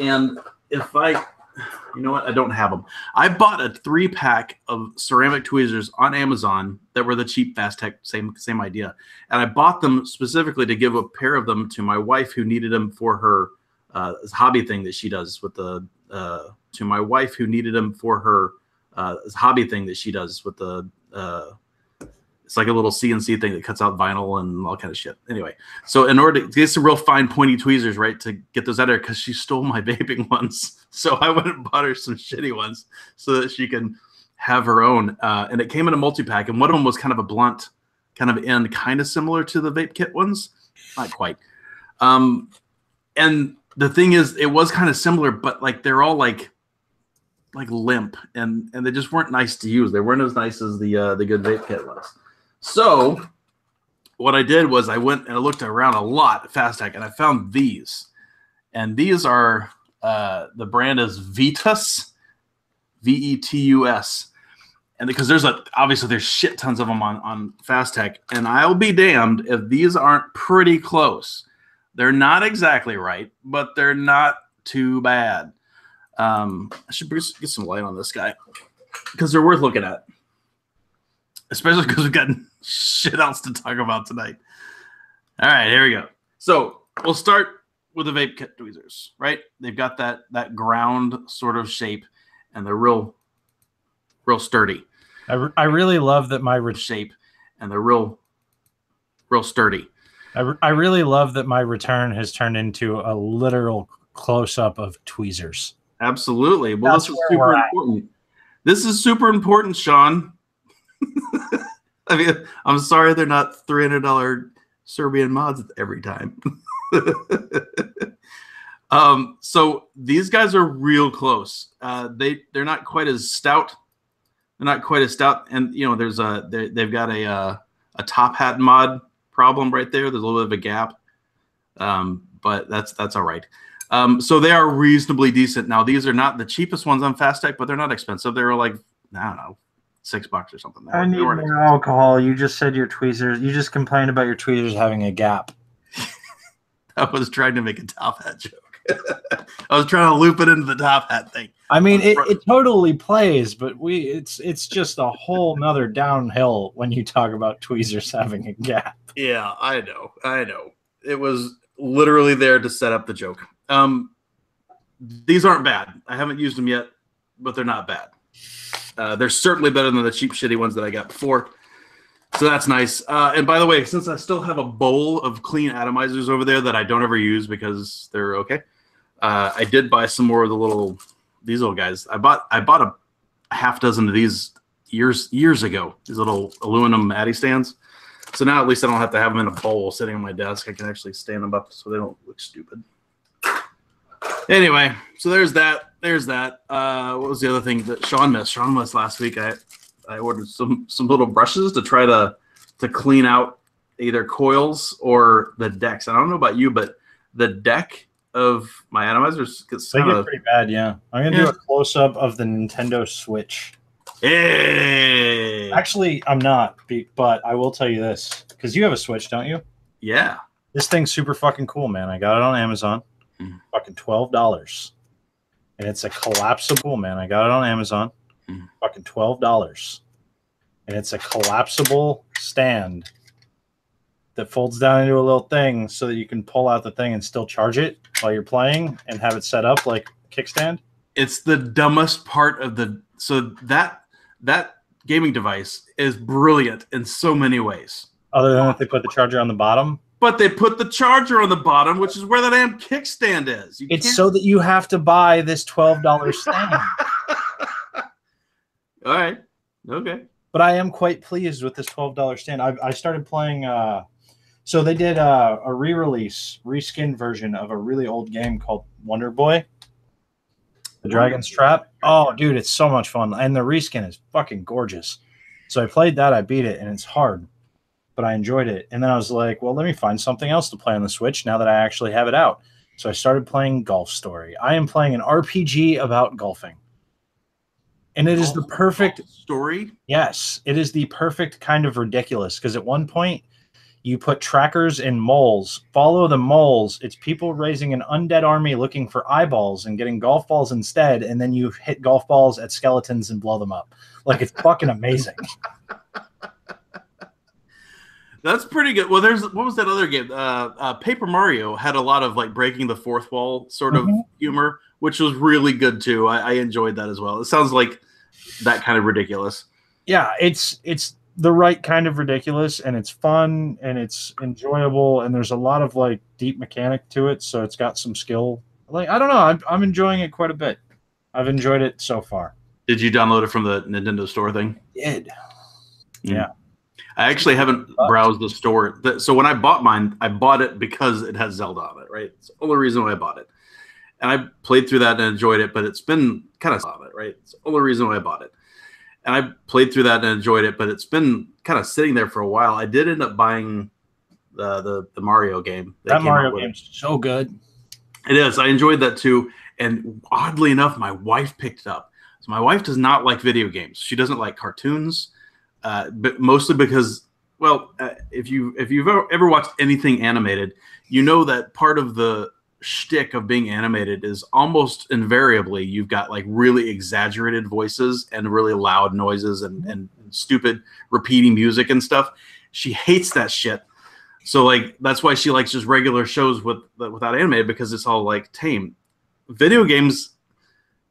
And if you know what, I don't have them. I bought a 3-pack of ceramic tweezers on Amazon that were the cheap Fast Tech, same idea. And I bought them specifically to give a pair of them to my wife who needed them for her hobby thing that she does with the it's like a little CNC thing that cuts out vinyl and all kind of shit. Anyway, so in order to get some real fine pointy tweezers, right, to get those out of there, because she stole my vaping ones, so I went and bought her some shitty ones so that she can have her own. And it came in a multi-pack, and one of them was kind of a blunt kind of end, kind of similar to the vape kit ones, not quite. And the thing is, it was kind of similar, but like they're all like limp, and they just weren't nice to use. They weren't as nice as the good vape kit was. So what I did was I went and I looked around a lot at Fast Tech, and I found these. and these are the brand is Vetus, Vetus, and because obviously there's shit tons of them on Fast Tech, and I'll be damned if these aren't pretty close. They're not exactly right, but they're not too bad. I should get some light on this guy because they're worth looking at, especially because we've got shit else to talk about tonight. All right, here we go. So we'll start with the vape kit tweezers, right? They've got that ground sort of shape, and they're real sturdy. I really love that my shape, and they're real sturdy. I really love that my return has turned into a literal close-up of tweezers. Absolutely. Well, this is super important. This is super important, Sean. I mean, I'm sorry they're not $300 Serbian mods every time. So these guys are real close. They're not quite as stout. They're not quite as stout, and they've got a top hat mod problem right there. There's a little bit of a gap, but that's all right. So they are reasonably decent. Now, these are not the cheapest ones on Fast Tech, but they're not expensive. They were like, I don't know, $6 or something. I need more alcohol. You just said your tweezers. You just complained about your tweezers having a gap. I was trying to make a top hat joke. I was trying to loop it into the top hat thing. I mean, it totally plays, but it's just a whole nother downhill when you talk about tweezers having a gap. Yeah, I know. It was literally there to set up the joke. These aren't bad. I haven't used them yet, but they're not bad. They're certainly better than the cheap, shitty ones that I got before. So that's nice. And by the way, since I still have a bowl of clean atomizers over there that I don't ever use because they're okay, I did buy some more of these little guys. I bought a half dozen of these years ago. These little aluminum Addy stands. So now at least I don't have to have them in a bowl sitting on my desk. I can actually stand them up so they don't look stupid. Anyway, so there's that. What was the other thing that Sean missed? Sean missed last week. I ordered some little brushes to try to clean out either coils or the decks. I don't know about you, but the deck of my atomizers gets they get pretty bad. Yeah, I'm gonna do a close up of the Nintendo Switch. Hey, actually, I'm not, but I will tell you this because you have a Switch, don't you? Yeah. This thing's super fucking cool, man. I got it on Amazon. Fucking $12, and it's a collapsible. Man, I got it on Amazon. Fucking $12, and it's a collapsible stand that folds down into a little thing so that you can pull out the thing and still charge it while you're playing and have it set up like a kickstand. It's the dumbest part of that gaming device is brilliant in so many ways. Other than that, they put the charger on the bottom. But they put the charger on the bottom, which is where the damn kickstand is. It's so that you have to buy this $12 stand. All right. Okay. But I am quite pleased with this $12 stand. I started playing. So they did a re-release, reskin version of a really old game called Wonder Boy, The Dragon's Trap. Oh, dude, it's so much fun. And the reskin is fucking gorgeous. So I played that. I beat it, and it's hard. But I enjoyed it. And then I was like, well, let me find something else to play on the Switch now that I actually have it out. So I started playing Golf Story. I am playing an RPG about golfing. And it is the perfect story. Yes, it is the perfect kind of ridiculous because at one point you put trackers in moles, follow the moles. It's people raising an undead army looking for eyeballs and getting golf balls instead. And then you hit golf balls at skeletons and blow them up. Like, it's fucking amazing. That's pretty good. Well, what was that other game? Paper Mario had a lot of like breaking the fourth wall sort of humor, which was really good too. I enjoyed that as well. It sounds like that kind of ridiculous. Yeah, it's the right kind of ridiculous, and it's fun and it's enjoyable, and there's a lot of like deep mechanic to it, so it's got some skill. Like, I don't know, I'm enjoying it quite a bit. I've enjoyed it so far. Did you download it from the Nintendo Store thing? I did. Yeah. I actually haven't browsed the store. So when I bought mine, I bought it because it has Zelda on it, right? It's the only reason why I bought it. And I played through that and enjoyed it, but it's been kind of on it, right? It's the only reason why I bought it. And I played through that and enjoyed it, but it's been kind of sitting there for a while. I did end up buying the Mario game. That Mario game's so good. It is. I enjoyed that too. And oddly enough, my wife picked it up. So my wife does not like video games. She doesn't like cartoons, but mostly because, well, if you've ever watched anything animated, you know that part of the shtick of being animated is almost invariably you've got like really exaggerated voices and really loud noises and stupid repeating music and stuff. She hates that shit. So like that's why she likes just regular shows without animated, because it's all like tame. Video games,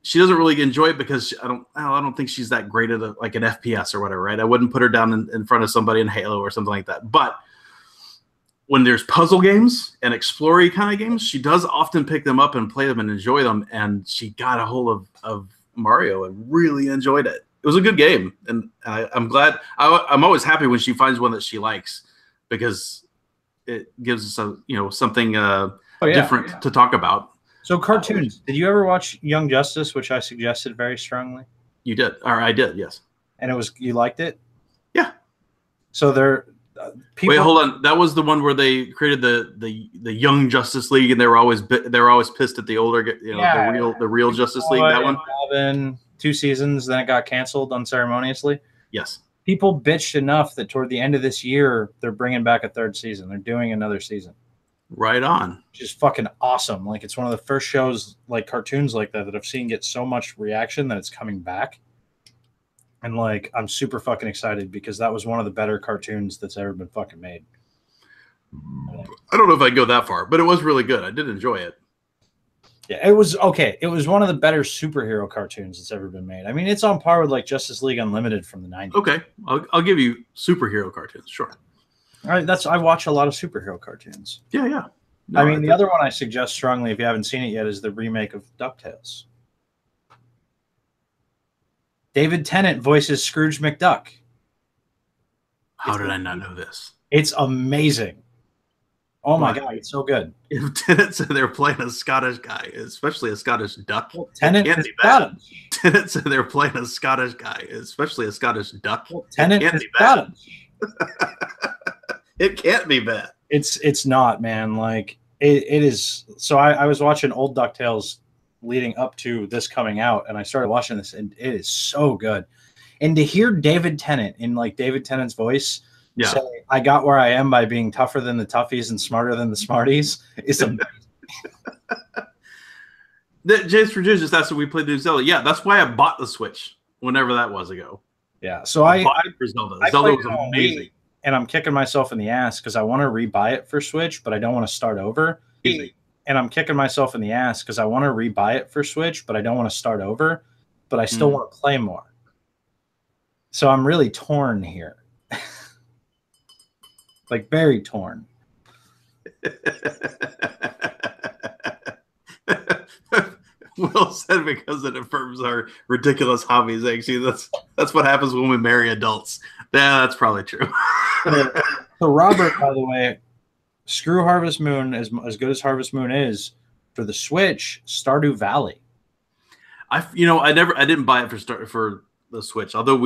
she doesn't really enjoy it because I don't think she's that great at like an FPS or whatever, right? I wouldn't put her down in front of somebody in Halo or something like that. But when there's puzzle games and explory kind of games, she does often pick them up and play them and enjoy them. And she got a hold of Mario and really enjoyed it. It was a good game, and I'm glad. I'm always happy when she finds one that she likes, because it gives us something different to talk about. So cartoons. Did you ever watch Young Justice, which I suggested very strongly? You did, or I did, yes. And you liked it? Yeah. So people. Wait, hold on. That was the one where they created the Young Justice League, and they were always pissed at the older, the real Justice League. That one. Robin, 2 seasons, then it got canceled unceremoniously. Yes. People bitched enough that toward the end of this year, they're bringing back a 3rd season. They're doing another season. Right on. Which is fucking awesome. Like, it's one of the first shows, like cartoons like that I've seen get so much reaction that it's coming back. And like, I'm super fucking excited because that was one of the better cartoons that's ever been fucking made. I don't know if I'd go that far, but it was really good. I did enjoy it. Yeah, it was okay. It was one of the better superhero cartoons that's ever been made. I mean, it's on par with like Justice League Unlimited from the 90s. Okay, I'll give you superhero cartoons, sure. All right, I watch a lot of superhero cartoons. Yeah. No, I mean, the other one I suggest strongly, if you haven't seen it yet, is the remake of DuckTales. David Tennant voices Scrooge McDuck. How did I not know this? It's amazing. Oh my God, it's so good. If Tennant said they're playing a Scottish guy, especially a Scottish duck, well, Tennant can't is be bad. Scottish. Tennant said they're playing a Scottish guy, especially a Scottish duck. Well, Tennant can't is be bad. Scottish. It can't be bad. It's not, man. Like it is. So I was watching old DuckTales leading up to this coming out, and I started watching this, and it is so good. And to hear David Tennant in like David Tennant's voice say, "I got where I am by being tougher than the toughies and smarter than the smarties," is amazing. James Virginia just asked if we played New Zelda. Yeah, that's why I bought the Switch whenever that was ago. Yeah, so I bought it for Zelda. Zelda was amazing. And I'm kicking myself in the ass because I want to rebuy it for Switch, but I don't want to start over. Easy. And I'm kicking myself in the ass because I want to rebuy it for Switch, but I don't want to start over. But I still want to play more. So I'm really torn here. Like very torn. Well said, because it affirms our ridiculous hobbies. Actually, that's what happens when we marry adults. Yeah, that's probably true. So Robert, by the way, screw Harvest Moon as good as Harvest Moon is. For the Switch, Stardew Valley. I didn't buy it for the Switch. Although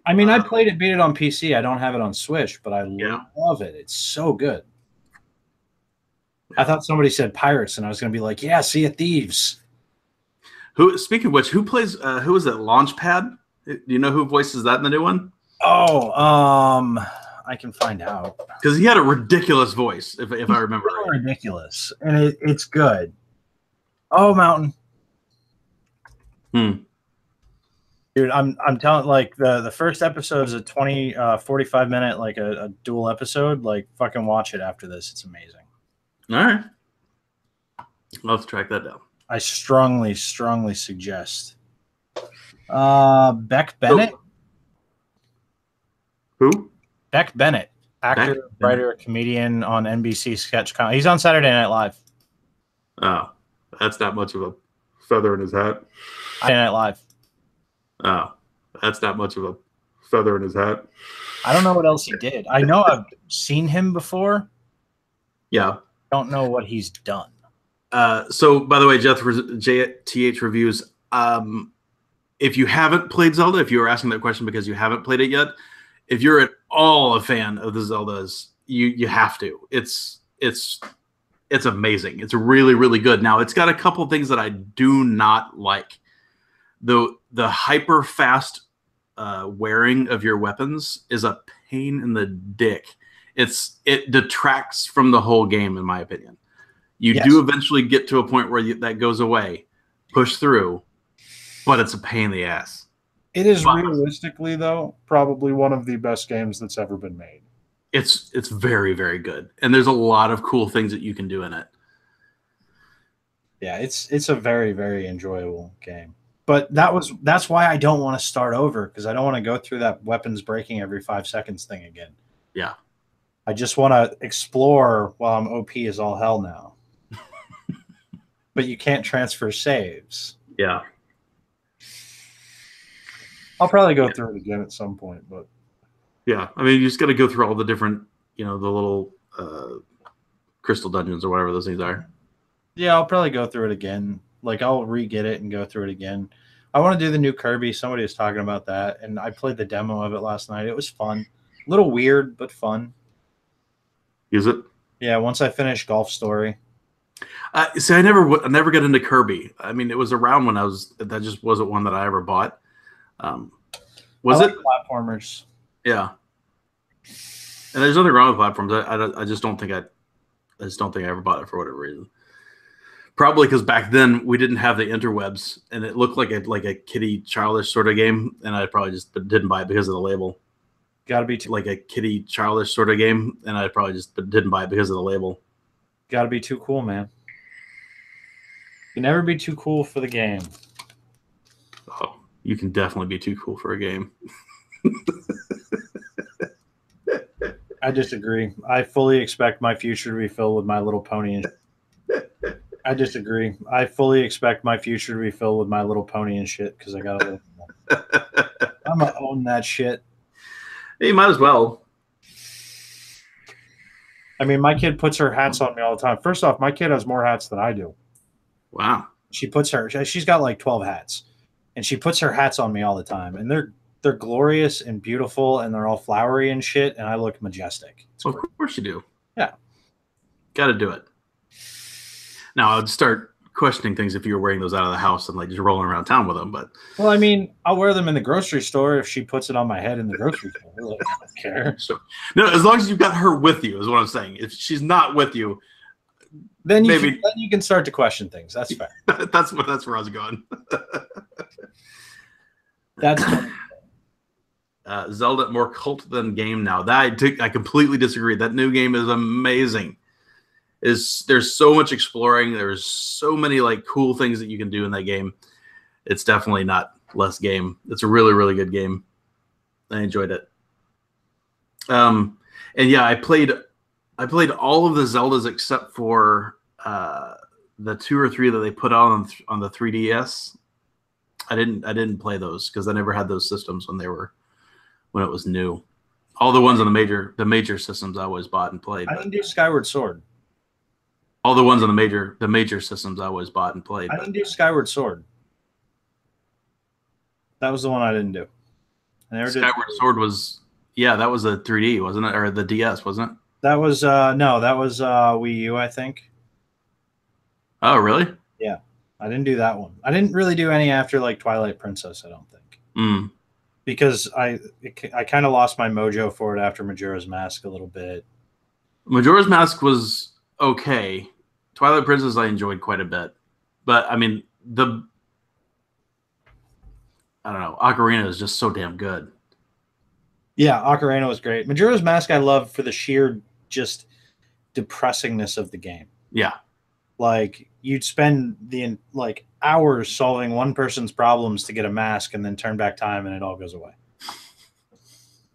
I played it, beat it on PC. I don't have it on Switch, but I love it. It's so good. I thought somebody said Pirates, and I was going to be like, yeah, Sea of Thieves. Speaking of which, who plays? Who is it? Launchpad? Do you know who voices that in the new one? Oh, I can find out because he had a ridiculous voice, if I remember right. Ridiculous, and it's good. Oh, Mountain. Dude, I'm telling, like the first episode is a 45 minute like a dual episode. Like fucking watch it after this. It's amazing. All right. I'll have to track that down. I strongly suggest. Beck Bennett. Who? Beck Bennett, actor, writer, comedian on NBC sketch comedy. He's on Saturday Night Live. Oh, that's not much of a feather in his hat. Saturday Night Live. Oh, that's not much of a feather in his hat. I don't know what else he did. I know I've seen him before. Yeah. Don't know what he's done. So, by the way, JTH reviews. If you haven't played Zelda, if you were asking that question because you haven't played it yet, if you're at all a fan of the Zeldas, you have to. It's It's amazing. It's really, really good. Now, it's got a couple of things that I do not like. The hyper fast wearing of your weapons is a pain in the dick. It detracts from the whole game, in my opinion. You do eventually get to a point where that goes away, push through, but it's a pain in the ass. It is realistically, though, probably one of the best games that's ever been made. It's very, very good, and there's a lot of cool things that you can do in it. Yeah, it's a very, very enjoyable game. But that's why I don't want to start over, because I don't want to go through that weapons breaking every 5 seconds thing again. Yeah. I just want to explore while I'm OP as all hell now. But you can't transfer saves. Yeah. I'll probably go through it again at some point, but yeah, I mean, you just got to go through all the different, the little crystal dungeons or whatever those things are. Yeah, I'll probably go through it again. Like, I'll re-get it and go through it again. I want to do the new Kirby. Somebody was talking about that, and I played the demo of it last night. It was fun. A little weird, but fun. Is it? Yeah, once I finish Golf Story. See, I never got into Kirby. I mean, it was around when that just wasn't one that I ever bought. Was it? Platformers. Yeah. And there's nothing wrong with platforms. I just don't think I ever bought it for whatever reason. Probably because back then we didn't have the interwebs, and it looked like a kiddie childish sort of game, and I probably just didn't buy it because of the label. Got to be like a kiddie childish sort of game, and I probably just didn't buy it because of the label. Got to be too cool, man. You never be too cool for the game. Oh, you can definitely be too cool for a game. I disagree. I fully expect my future to be filled with My Little Pony and I disagree. I fully expect my future to be filled with My Little Pony and shit, because I got to I'm going to own that shit. Hey, you might as well. I mean, my kid puts her hats on me all the time. First off, my kid has more hats than I do. Wow. She's got like 12 hats, and she puts her hats on me all the time, and they're glorious and beautiful, and they're all flowery and shit, and I look majestic. Of course you do. Yeah. Got to do it. Now, I would start questioning things if you were wearing those out of the house and like just rolling around town with them. But well, I mean, I'll wear them in the grocery store if she puts it on my head in the grocery store. Like, I don't care. So, no, as long as you've got her with you is what I'm saying. If she's not with you, then you can start to question things. That's fair. that's where I was going. That's Zelda more cult than game now. I completely disagree. That new game is amazing. There's so much exploring. There's so many like cool things that you can do in that game. It's definitely not less game. It's a really, really good game. I enjoyed it. And yeah, I played all of the Zeldas except for the 2 or 3 that they put on the 3DS. I didn't play those because I never had those systems when it was new. All the ones on the major systems I always bought and played. I didn't do Skyward Sword. All the ones on the major systems I always bought and played. I didn't do Skyward Sword. That was the one I didn't do. Skyward Sword was that was a 3D, wasn't it? Or the DS, wasn't it? That was no, that was Wii U, I think. Oh, really? Yeah. I didn't do that one. I didn't really do any after like Twilight Princess, I don't think. Because I kind of lost my mojo for it after Majora's Mask a little bit. Majora's Mask was okay. Twilight Princess I enjoyed quite a bit. But I mean, I don't know, Ocarina is just so damn good. Yeah, Ocarina was great. Majora's Mask I love for the sheer just depressingness of the game. Yeah. Like you'd spend the hours solving one person's problems to get a mask and then turn back time and it all goes away.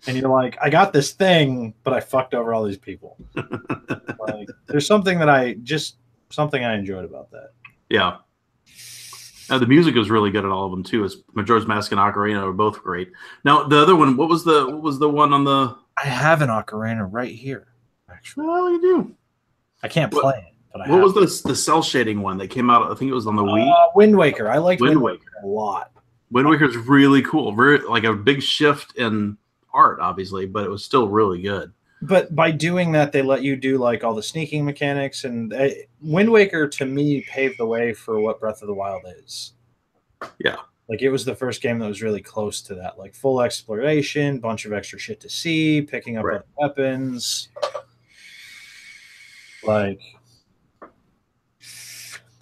And you're like, I got this thing, but I fucked over all these people. Like, there's something I enjoyed about that. Yeah. The music was really good at all of them too. Majora's Mask and Ocarina were both great. Now the other one, what was the one on the? I have an Ocarina right here. Actually, well, you do. I can't play it. But what was the cell shading one that came out? I think it was on the Wii. Wind Waker. I liked Wind Waker a lot. Wind Waker's really cool. Very like a big shift in art, obviously, but it was still really good. But by doing that, they let you do like all the sneaking mechanics, and Wind Waker to me paved the way for what Breath of the Wild is. Yeah. Like it was the first game that was really close to that, like full exploration, bunch of extra shit to see, picking up other weapons. Like,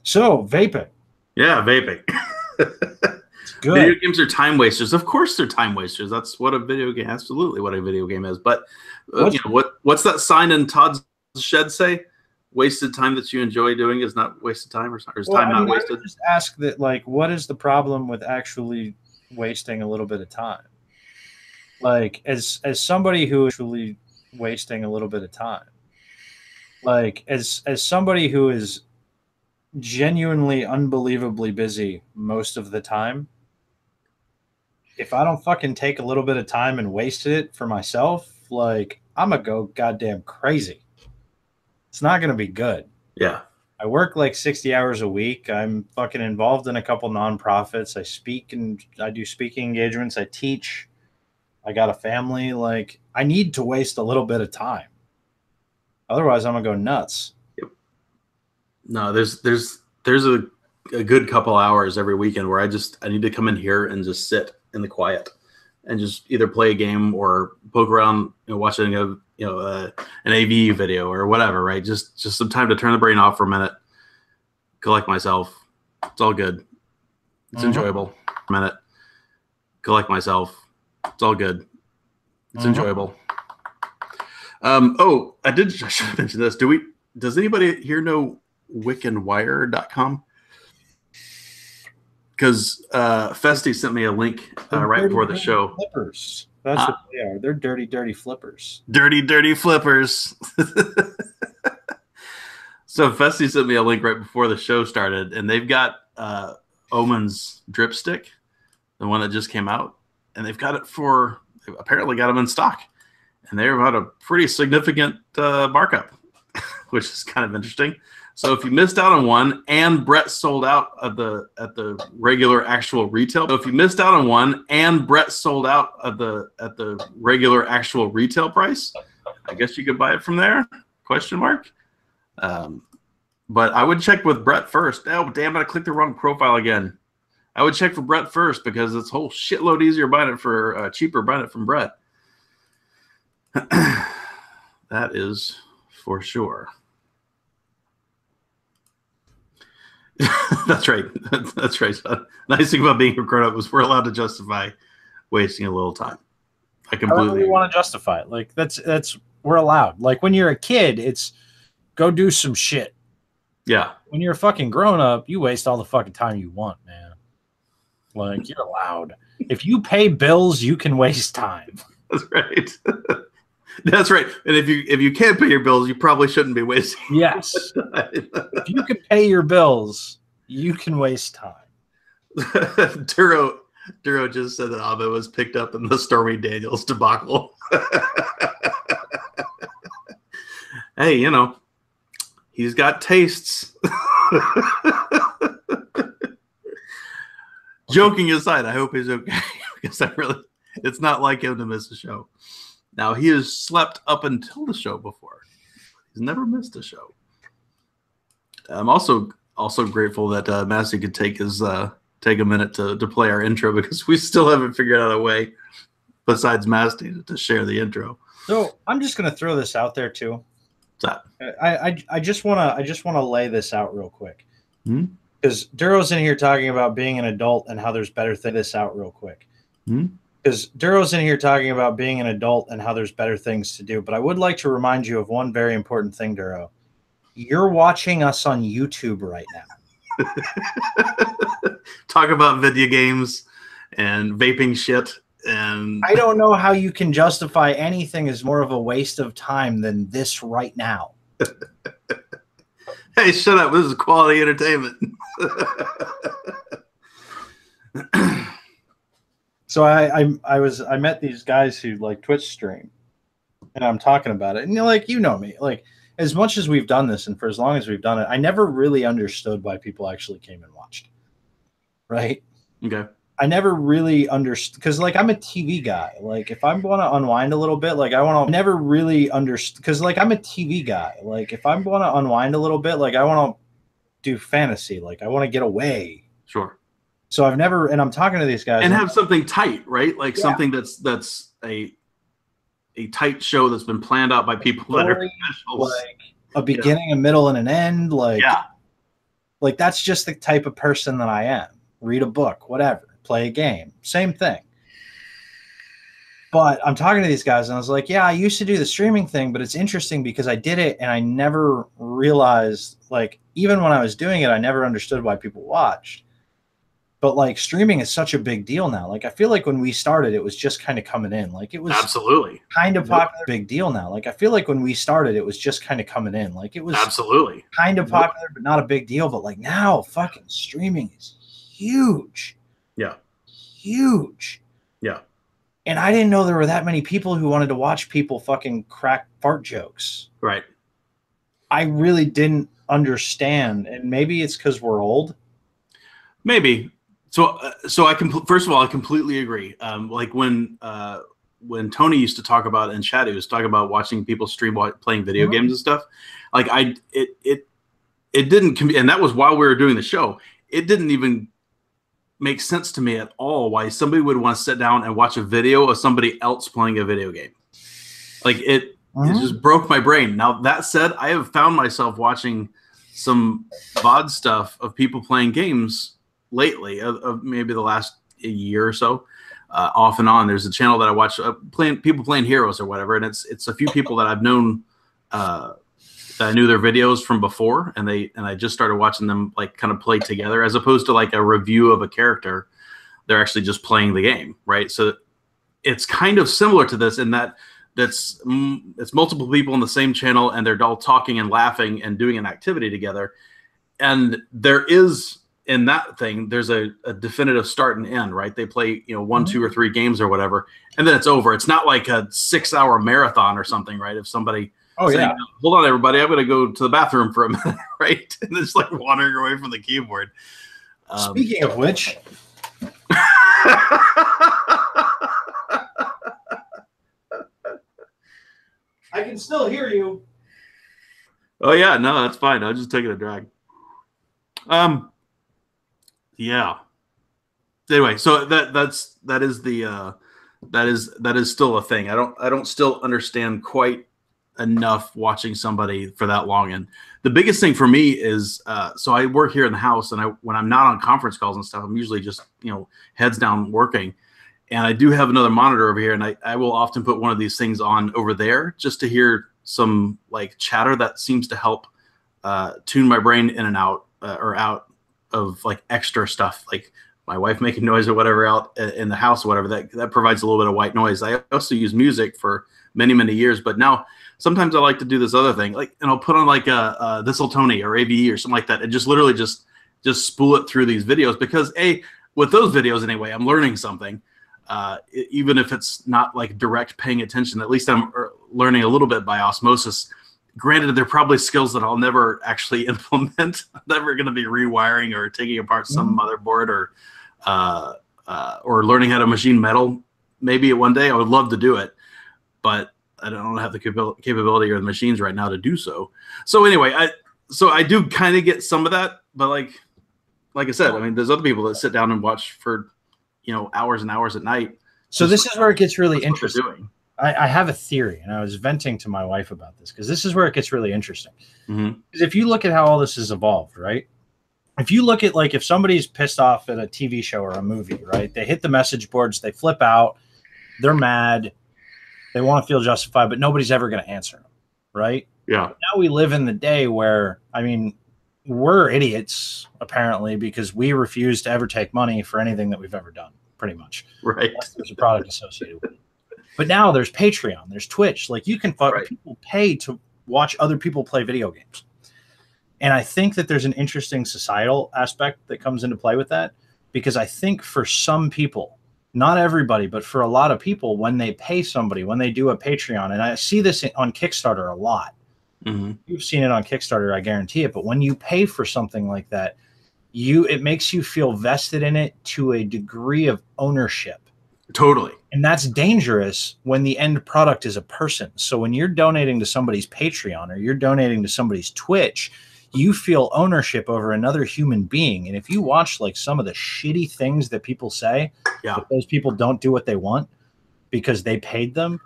so vaping. Yeah, vaping. It's good. Video games are time wasters. Of course, they're time wasters. That's what a video game. Absolutely, what a video game is. But what's that sign in Todd's shed say? Wasted time that you enjoy doing is not wasted time, or is time not wasted? I would just ask that, like, what is the problem with actually wasting a little bit of time? Like, as somebody who is actually wasting a little bit of time, like, as somebody who is genuinely unbelievably busy most of the time, if I don't fucking take a little bit of time and waste it for myself, like, I'm gonna go goddamn crazy. It's not gonna be good. Yeah. I work like 60 hours a week. I'm fucking involved in a couple nonprofits. I speak and I do speaking engagements. I teach. I got a family. Like, I need to waste a little bit of time. Otherwise, I'm gonna go nuts. Yep. No, there's a good couple hours every weekend where I need to come in here and just sit in the quiet and just either play a game or poke around, watching an AV video or whatever, right? Just some time to turn the brain off for a minute, collect myself. It's all good. It's enjoyable. A minute, collect myself. It's all good. It's enjoyable. I should have mentioned this. Does anybody here know wickedwire.com? Because Festy sent me a link right before the show. Flippers. That's what they are. They're dirty, dirty flippers. Dirty, dirty flippers. So Festy sent me a link right before the show started, and they've got Omen's dripstick, the one that just came out, and they've apparently got them in stock, and they're about a pretty significant markup, which is kind of interesting. So if you missed out on one, and Brett sold out at the regular actual retail. So if you missed out on one, and Brett sold out at the regular actual retail price, I guess you could buy it from there? Question mark. But I would check with Brett first. Oh damn it! I clicked the wrong profile again. I would check for Brett first because it's a whole shitload easier buying it for cheaper buying it from Brett. That is for sure. That's right. That's right, son. Nice thing about being a grown up is we're allowed to justify wasting a little time. I completely want to justify it. Like that's we're allowed. Like when you're a kid, it's go do some shit. Yeah. When you're a fucking grown up, you waste all the fucking time you want, man. Like you're allowed. If you pay bills, you can waste time. That's right. That's right. And if you can't pay your bills, you probably shouldn't be wasting. Yes. If you can pay your bills, you can waste time. Duro just said that Abba was picked up in the Stormy Daniels debacle. Hey, he's got tastes. Joking aside, I hope he's okay because it's not like him to miss a show. Now, he has slept up until the show before. He's never missed a show. I'm also grateful that Massey could take a minute to play our intro because we still haven't figured out a way besides Massey to share the intro. So I'm just going to throw this out there too. What's that? I just want to lay this out real quick because Duro's in here talking about being an adult and how there's better things. This out real quick. Because Duro's in here talking about being an adult and how there's better things to do. But I would like to remind you of one very important thing, Duro. You're watching us on YouTube right now. Talk about video games and vaping shit. And I don't know how you can justify anything as more of a waste of time than this right now. Hey, shut up. This is quality entertainment. So I met these guys who like Twitch stream, and I'm talking about it, and you know me, like as much as we've done this, and for as long as we've done it, I never really understood why people actually came and watched. Right? Okay. I never really understood, because like I'm a TV guy. Like if I want to unwind a little bit, like I want to never really understood, because like I'm a TV guy. Like if I want to unwind a little bit, like I want to do fantasy. Like I want to get away. Sure. So I've never, and I'm talking to these guys and have something tight, right? Like something that's a tight show that's been planned out by people that are professionals. Like a beginning, a middle, and an end. Like like that's just the type of person that I am. Read a book, whatever. Play a game, same thing. But I'm talking to these guys and I was like, yeah, I used to do the streaming thing, but it's interesting because I did it and I never realized, like, even when I was doing it, I never understood why people watched. But like streaming is such a big deal now. Like I feel like when we started, it was just kind of coming in. Like it was absolutely kind of popular, big deal now. Like I feel like when we started, it was just kind of coming in. Like it was absolutely kind of popular, but not a big deal. But like now, fucking streaming is huge. Yeah. Huge. Yeah. And I didn't know there were that many people who wanted to watch people fucking crack fart jokes. Right. I really didn't understand. And maybe it's because we're old. Maybe. So I first of all, I completely agree. Like when Tony used to talk about in chat, he was talking about watching people stream playing video games and stuff. Like it didn't, and that was while we were doing the show. It didn't even make sense to me at all why somebody would want to sit down and watch a video of somebody else playing a video game. Like it just broke my brain. Now that said, I have found myself watching some VOD stuff of people playing games lately, of maybe the last year or so, off and on. There's a channel that I watch people playing Heroes or whatever, and it's a few people that I've known that I knew their videos from before, and I just started watching them like kind of play together, as opposed to like a review of a character. They're actually just playing the game, right? So it's kind of similar to this in that it's multiple people on the same channel, and they're all talking and laughing and doing an activity together. And there is, in that thing, there's a definitive start and end, right? They play, 1, 2, or 3 games or whatever, and then it's over. It's not like a 6-hour marathon or something, right? If somebody saying, hold on, everybody, I'm going to go to the bathroom for a minute, right? And it's like wandering away from the keyboard. Speaking of which, I can still hear you. Oh yeah, no, that's fine. I was just taking a drag. Yeah. Anyway, so that is still a thing. I don't still understand quite enough watching somebody for that long. And the biggest thing for me is so I work here in the house, and when I'm not on conference calls and stuff, I'm usually just heads down working. And I do have another monitor over here, and I will often put one of these things on over there just to hear some like chatter that seems to help tune my brain in and out or out of like extra stuff, like my wife making noise or whatever out in the house or whatever. That provides a little bit of white noise. I also use music for many, many years, but now sometimes I like to do this other thing, like, and I'll put on like a This'll Tony or AVE or something like that, and just literally just spool it through these videos, because with those videos anyway, I'm learning something. Even if it's not like direct paying attention, at least I'm learning a little bit by osmosis. Granted, they're probably skills that I'll never actually implement. I'm never going to be rewiring or taking apart some motherboard or learning how to machine metal. Maybe one day I would love to do it, but I don't have the capability or the machines right now to do so. So anyway, I do kind of get some of that, but like I said, I mean, there's other people that sit down and watch for hours and hours at night. So this is where it gets really interesting. I have a theory, and I was venting to my wife about this, because this is where it gets really interesting. Because if you look at how all this has evolved, right? If you look at, like, if somebody's pissed off at a TV show or a movie, right? They hit the message boards, they flip out, they're mad, they want to feel justified, but nobody's ever going to answer them, right? Yeah. But now we live in the day where, I mean, we're idiots, apparently, because we refuse to ever take money for anything that we've ever done, pretty much. Right. Unless there's a product associated with it. But now there's Patreon, there's Twitch. Like, you can people pay to watch other people play video games. And I think that there's an interesting societal aspect that comes into play with that, because I think for some people, not everybody, but for a lot of people, when they pay somebody, when they do a Patreon, and I see this on Kickstarter a lot. You've seen it on Kickstarter, I guarantee it. But when you pay for something like that, it makes you feel vested in it to a degree of ownership. Totally. And that's dangerous when the end product is a person. So when you're donating to somebody's Patreon or you're donating to somebody's Twitch, you feel ownership over another human being. And if you watch like some of the shitty things that people say, that those people don't do what they want because they paid them,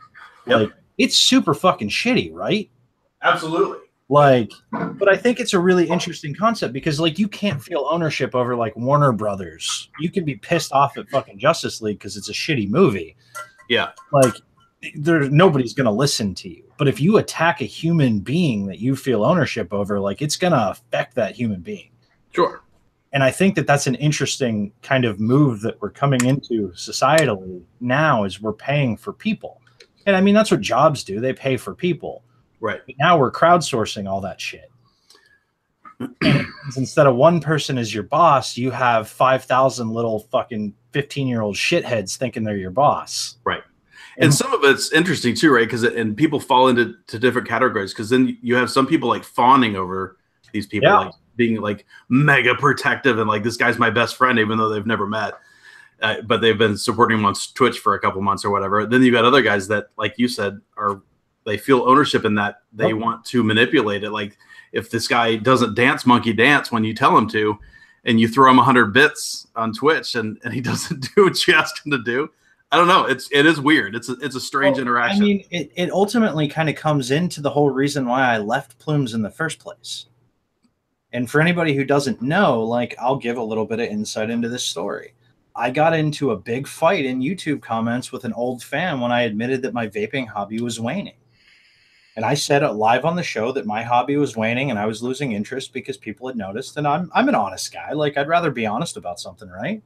like it's super fucking shitty, right? Absolutely. Like, but I think it's a really interesting concept because like you can't feel ownership over like Warner Brothers. You can be pissed off at fucking Justice League because it's a shitty movie. Yeah. Like nobody's going to listen to you. But if you attack a human being that you feel ownership over, like it's going to affect that human being. Sure. And I think that that's an interesting kind of move that we're coming into societally now is we're paying for people. And I mean, that's what jobs do. They pay for people. Right. But now we're crowdsourcing all that shit. And instead of one person as your boss, you have 5,000 little fucking 15-year-old shitheads thinking they're your boss. Right. And some of it's interesting too, right? Because and people fall into different categories because then you have some people like fawning over these people, like being like mega protective and like this guy's my best friend, even though they've never met, but they've been supporting him on Twitch for a couple months or whatever. Then you got other guys that, like you said, they feel ownership in that they want to manipulate it. Like if this guy doesn't dance monkey dance when you tell him to, and you throw him 100 bits on Twitch and he doesn't do what you ask him to do. I don't know. It is weird. It's a strange interaction. I mean, it ultimately kind of comes into the whole reason why I left Plumes in the first place. And for anybody who doesn't know, like I'll give a little bit of insight into this story. I got into a big fight in YouTube comments with an old fan when I admitted that my vaping hobby was waning. And I said live on the show that my hobby was waning and I was losing interest because people had noticed. And I'm an honest guy. Like I'd rather be honest about something, right?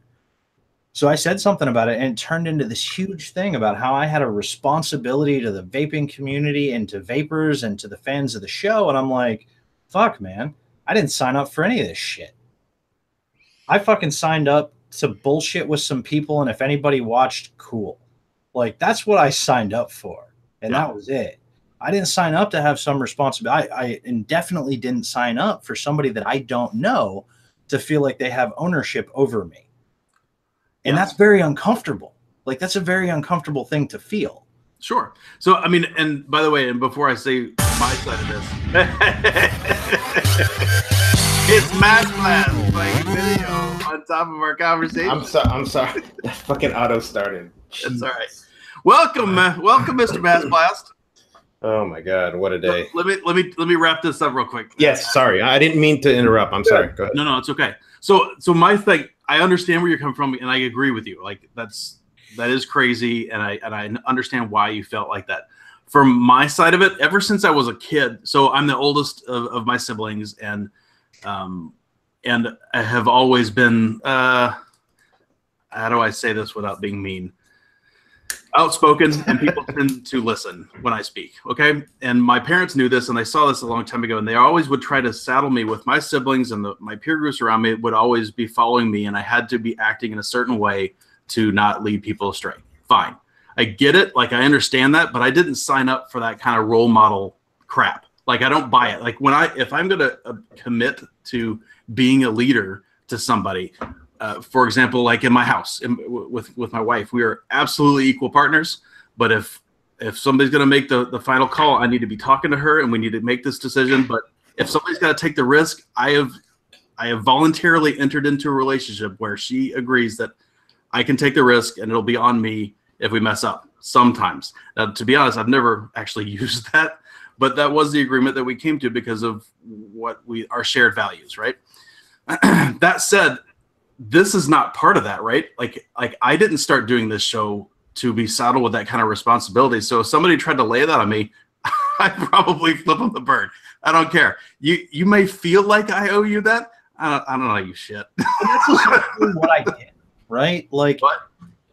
So I said something about it and it turned into this huge thing about how I had a responsibility to the vaping community and to vapors and to the fans of the show. And I'm like, fuck, man, I didn't sign up for any of this shit. I fucking signed up to bullshit with some people. And if anybody watched, cool. Like that's what I signed up for. And that was it. I didn't sign up to have some responsibility. I definitely didn't sign up for somebody that I don't know to feel like they have ownership over me. And that's very uncomfortable. Like that's a very uncomfortable thing to feel. Sure. So, I mean, and by the way, and before I say my side of this, it's Matt Blast playing video on top of our conversation. I'm sorry. That fucking auto started. That's all right. Welcome, Mr. Matt Blast. Oh my God, what a day. Let me wrap this up real quick. Yes, sorry. I didn't mean to interrupt. I'm sorry. Go ahead. No, it's okay. So my thing, I understand where you're coming from, and I agree with you. Like that is crazy, and I understand why you felt like that. From my side of it, ever since I was a kid, so I'm the oldest of my siblings, and I have always been how do I say this without being mean? Outspoken, and people tend to listen when I speak. Okay. And my parents knew this, and they saw this a long time ago, and they always would try to saddle me with my siblings, and my peer groups around me would always be following me, and I had to be acting in a certain way to not lead people astray. Fine. I get it. Like, I understand that, but I didn't sign up for that kind of role model crap. Like, I don't buy it. Like, if I'm going to commit to being a leader to somebody, for example, like in my house with my wife, we are absolutely equal partners. But if somebody's going to make the final call, I need to be talking to her, and we need to make this decision. But if somebody's got to take the risk, I have voluntarily entered into a relationship where she agrees that I can take the risk, and it'll be on me if we mess up sometimes. Now, to be honest, I've never actually used that, but that was the agreement that we came to because of our shared values, right? That said, this is not part of that, right? Like I didn't start doing this show to be saddled with that kind of responsibility. So if somebody tried to lay that on me, I'd probably flip them the bird. I don't care. You may feel like I owe you that. I don't know you shit. That's exactly what I did, right? Like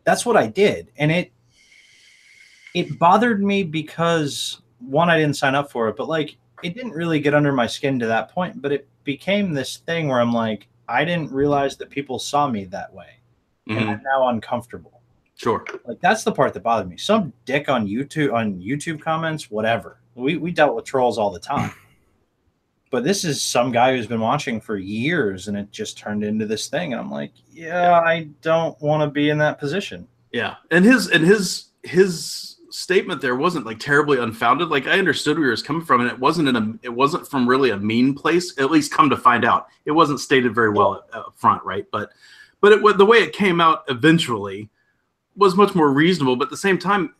that's what I did, and it bothered me because one, I didn't sign up for it, but like it didn't really get under my skin to that point. But it became this thing where I'm like, I didn't realize that people saw me that way, and I'm now uncomfortable. Sure. Like that's the part that bothered me. Some dick on YouTube comments, whatever. We dealt with trolls all the time. But this is some guy who's been watching for years, and it just turned into this thing. And I'm like, yeah. I don't want to be in that position. Yeah, and his statement there wasn't like terribly unfounded. Like I understood where he was coming from, and it wasn't from really a mean place. At least come to find out, it wasn't stated very well up front, right? But the way it came out eventually was much more reasonable. But at the same time,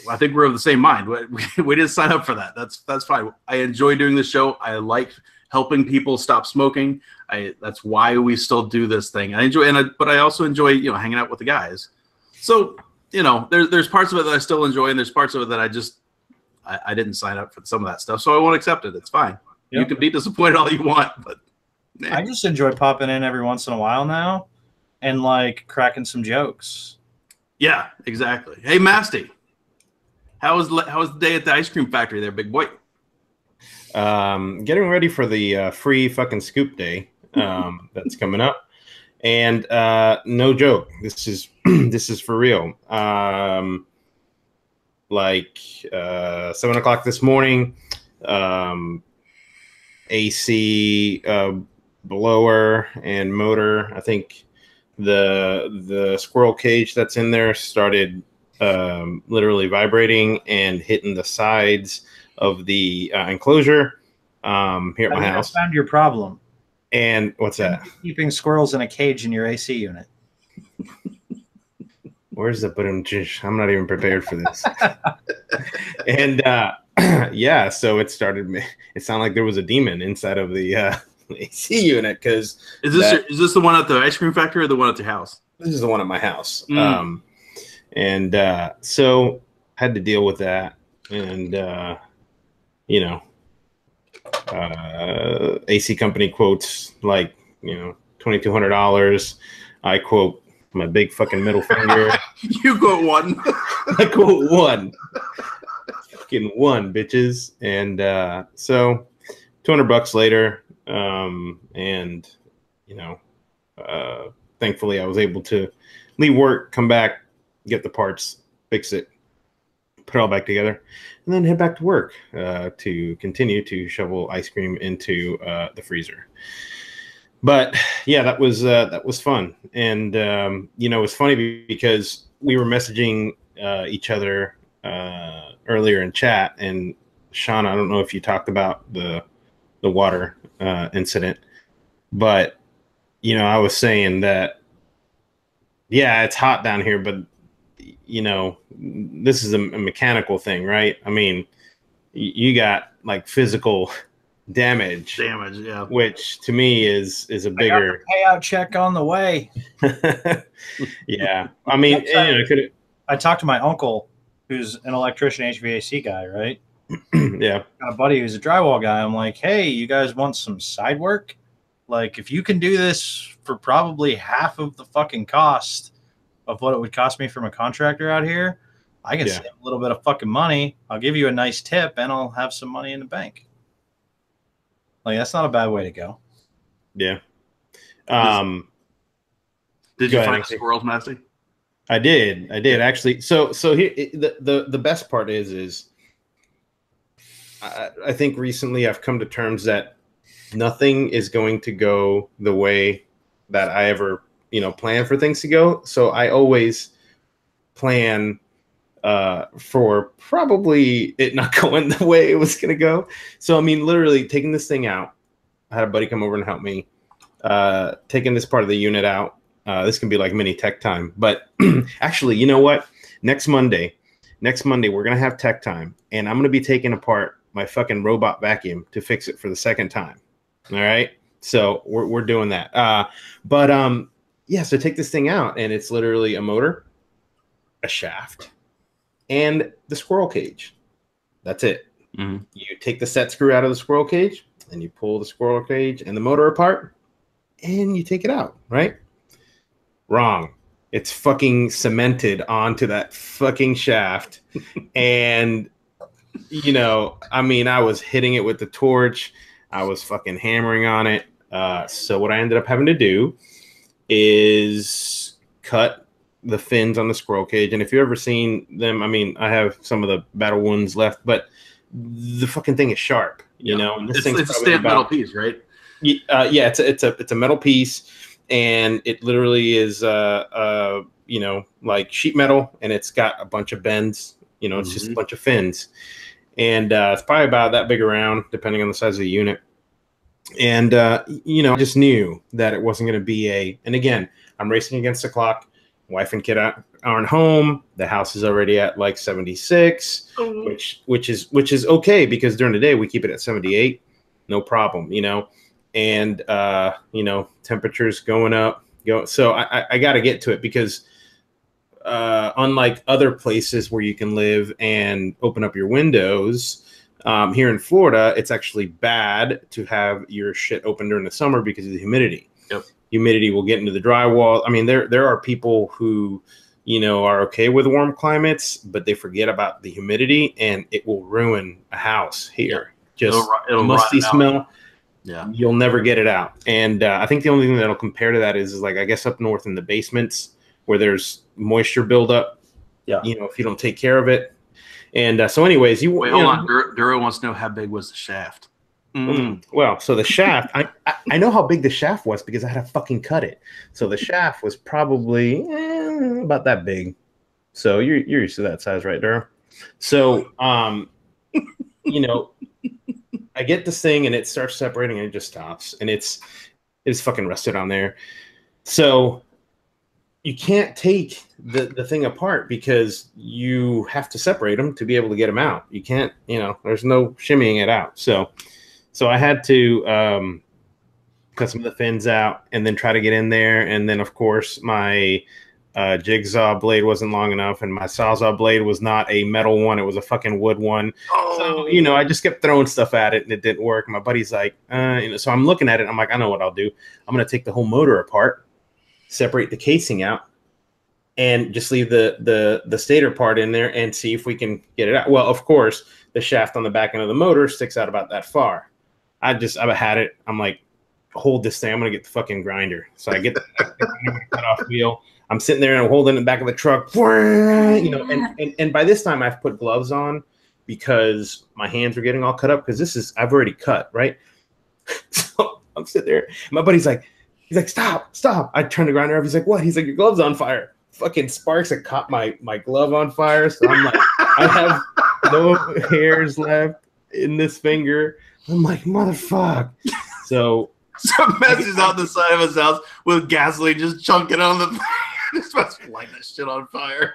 I think we're of the same mind. We didn't sign up for that. That's fine. I enjoy doing the show. I like helping people stop smoking. That's why we still do this thing. I enjoy, but I also enjoy, hanging out with the guys. So, there's parts of it that I still enjoy, and there's parts of it that I didn't sign up for some of that stuff, so I won't accept it. It's fine. Yep. You can be disappointed all you want, but I just enjoy popping in every once in a while now, and like cracking some jokes. Yeah, exactly. Hey, Masty, how was the day at the ice cream factory there, big boy? Getting ready for the free fucking scoop day that's coming up, and no joke, this is for real. 7:00 this morning, AC blower and motor. I think the squirrel cage that's in there started literally vibrating and hitting the sides of the enclosure here at my house. I found your problem. And what's that? Keeping squirrels in a cage in your AC unit. Where's the button? I'm not even prepared for this. And yeah, so it started. It sounded like there was a demon inside of the AC unit. Because is this the one at the ice cream factory or the one at your house? This is the one at my house. And so had to deal with that, and AC company quotes like $2,200. I quote my big fucking middle finger. You quote one. I quote one. Fucking one, bitches. And so $200 later, and thankfully I was able to leave work, come back, get the parts, fix it, put it all back together, and then head back to work to continue to shovel ice cream into the freezer. But yeah, that was fun. And it's funny because we were messaging each other earlier in chat, and Sean, I don't know if you talked about the water incident, but I was saying that yeah, it's hot down here, but this is a mechanical thing, right? I mean, you got like physical damage, yeah, which to me is a bigger payout check on the way. Yeah, I mean, I talked to my uncle, who's an electrician, HVAC guy, right? Yeah, got a buddy who's a drywall guy. I'm like, hey, you guys want some side work? Like, if you can do this for probably half of the fucking cost of what it would cost me from a contractor out here, I can save a little bit of fucking money. I'll give you a nice tip, and I'll have some money in the bank. Like, that's not a bad way to go. Yeah. Did you find squirrels, Masty? I did actually. So here, the best part is I think recently I've come to terms that nothing is going to go the way that I ever plan for things to go. So I always plan for probably it not going the way it was going to go. So, I mean, literally taking this thing out, I had a buddy come over and help me, taking this part of the unit out. This can be like mini tech time, but actually, you know what? Next Monday, we're going to have tech time, and I'm going to be taking apart my fucking robot vacuum to fix it for the second time. All right. So we're doing that. Yeah, so take this thing out, and it's literally a motor, a shaft, and the squirrel cage. That's it. Mm-hmm. You take the set screw out of the squirrel cage, and you pull the squirrel cage and the motor apart, and you take it out, right? Wrong. It's fucking cemented onto that fucking shaft. And, I mean, I was hitting it with the torch. I was fucking hammering on it. So what I ended up having to do is cut the fins on the squirrel cage. And if you've ever seen them, I mean, I have some of the battle wounds left, but the fucking thing is sharp. You know, and this it's thing's a probably stamped metal about, piece, right? yeah, it's a metal piece, and it literally is you know, like sheet metal, and it's got a bunch of bends. You know, it's just a bunch of fins, and it's probably about that big around, depending on the size of the unit. And you know, I just knew that it wasn't going to be and again, I'm racing against the clock. Wife and kid aren't home. The house is already at like 76, which is okay, because during the day we keep it at 78, no problem, you know. And you know, temperatures going up, so I got to get to it, because unlike other places where you can live and open up your windows, here in Florida, it's actually bad to have your shit open during the summer because of the humidity. Yep. Humidity will get into the drywall. I mean, there are people who, you know, are okay with warm climates, but they forget about the humidity, and it will ruin a house here. Yep. Just it'll musty smell. Yeah, you'll never get it out. And I think the only thing that'll compare to that is like, I guess, up north in the basements where there's moisture buildup. Yeah, you know, if you don't take care of it. And so, anyways, hold on. Duro wants to know, how big was the shaft? Well, so the shaft, I know how big the shaft was because I had to fucking cut it. So the shaft was probably about that big. So you're used to that size, right, Duro? So, you know, I get this thing and it starts separating and it just stops, and it's fucking rusted on there. So you can't take the thing apart because you have to separate them to be able to get them out. You can't, you know, there's no shimmying it out. So I had to cut some of the fins out and then try to get in there. And then, of course, my jigsaw blade wasn't long enough, and my sawzall blade was not a metal one. It was a fucking wood one. Oh. So, you know, I just kept throwing stuff at it and it didn't work. My buddy's like, you know, so I'm looking at it. I'm like, I know what I'll do. I'm going to take the whole motor apart, separate the casing out, and just leave the stator part in there and see if we can get it out. Well, of course, the shaft on the back end of the motor sticks out about that far. I've had it. I'm like, hold this thing. I'm going to get the fucking grinder. So I get the cut off wheel. I'm sitting there and I'm holding the back of the truck, you know, and by this time I've put gloves on because my hands were getting all cut up, because I've already cut, right? So I'm sitting there. My buddy's like, he's like, stop. I turned the grinder off. He's like, what? He's like, your glove's on fire. Fucking sparks that caught my glove on fire. So I'm like, I have no hairs left in this finger. I'm like, motherfuck. So Messy's on the side of his house with gasoline just chunking on the just about to light that shit on fire.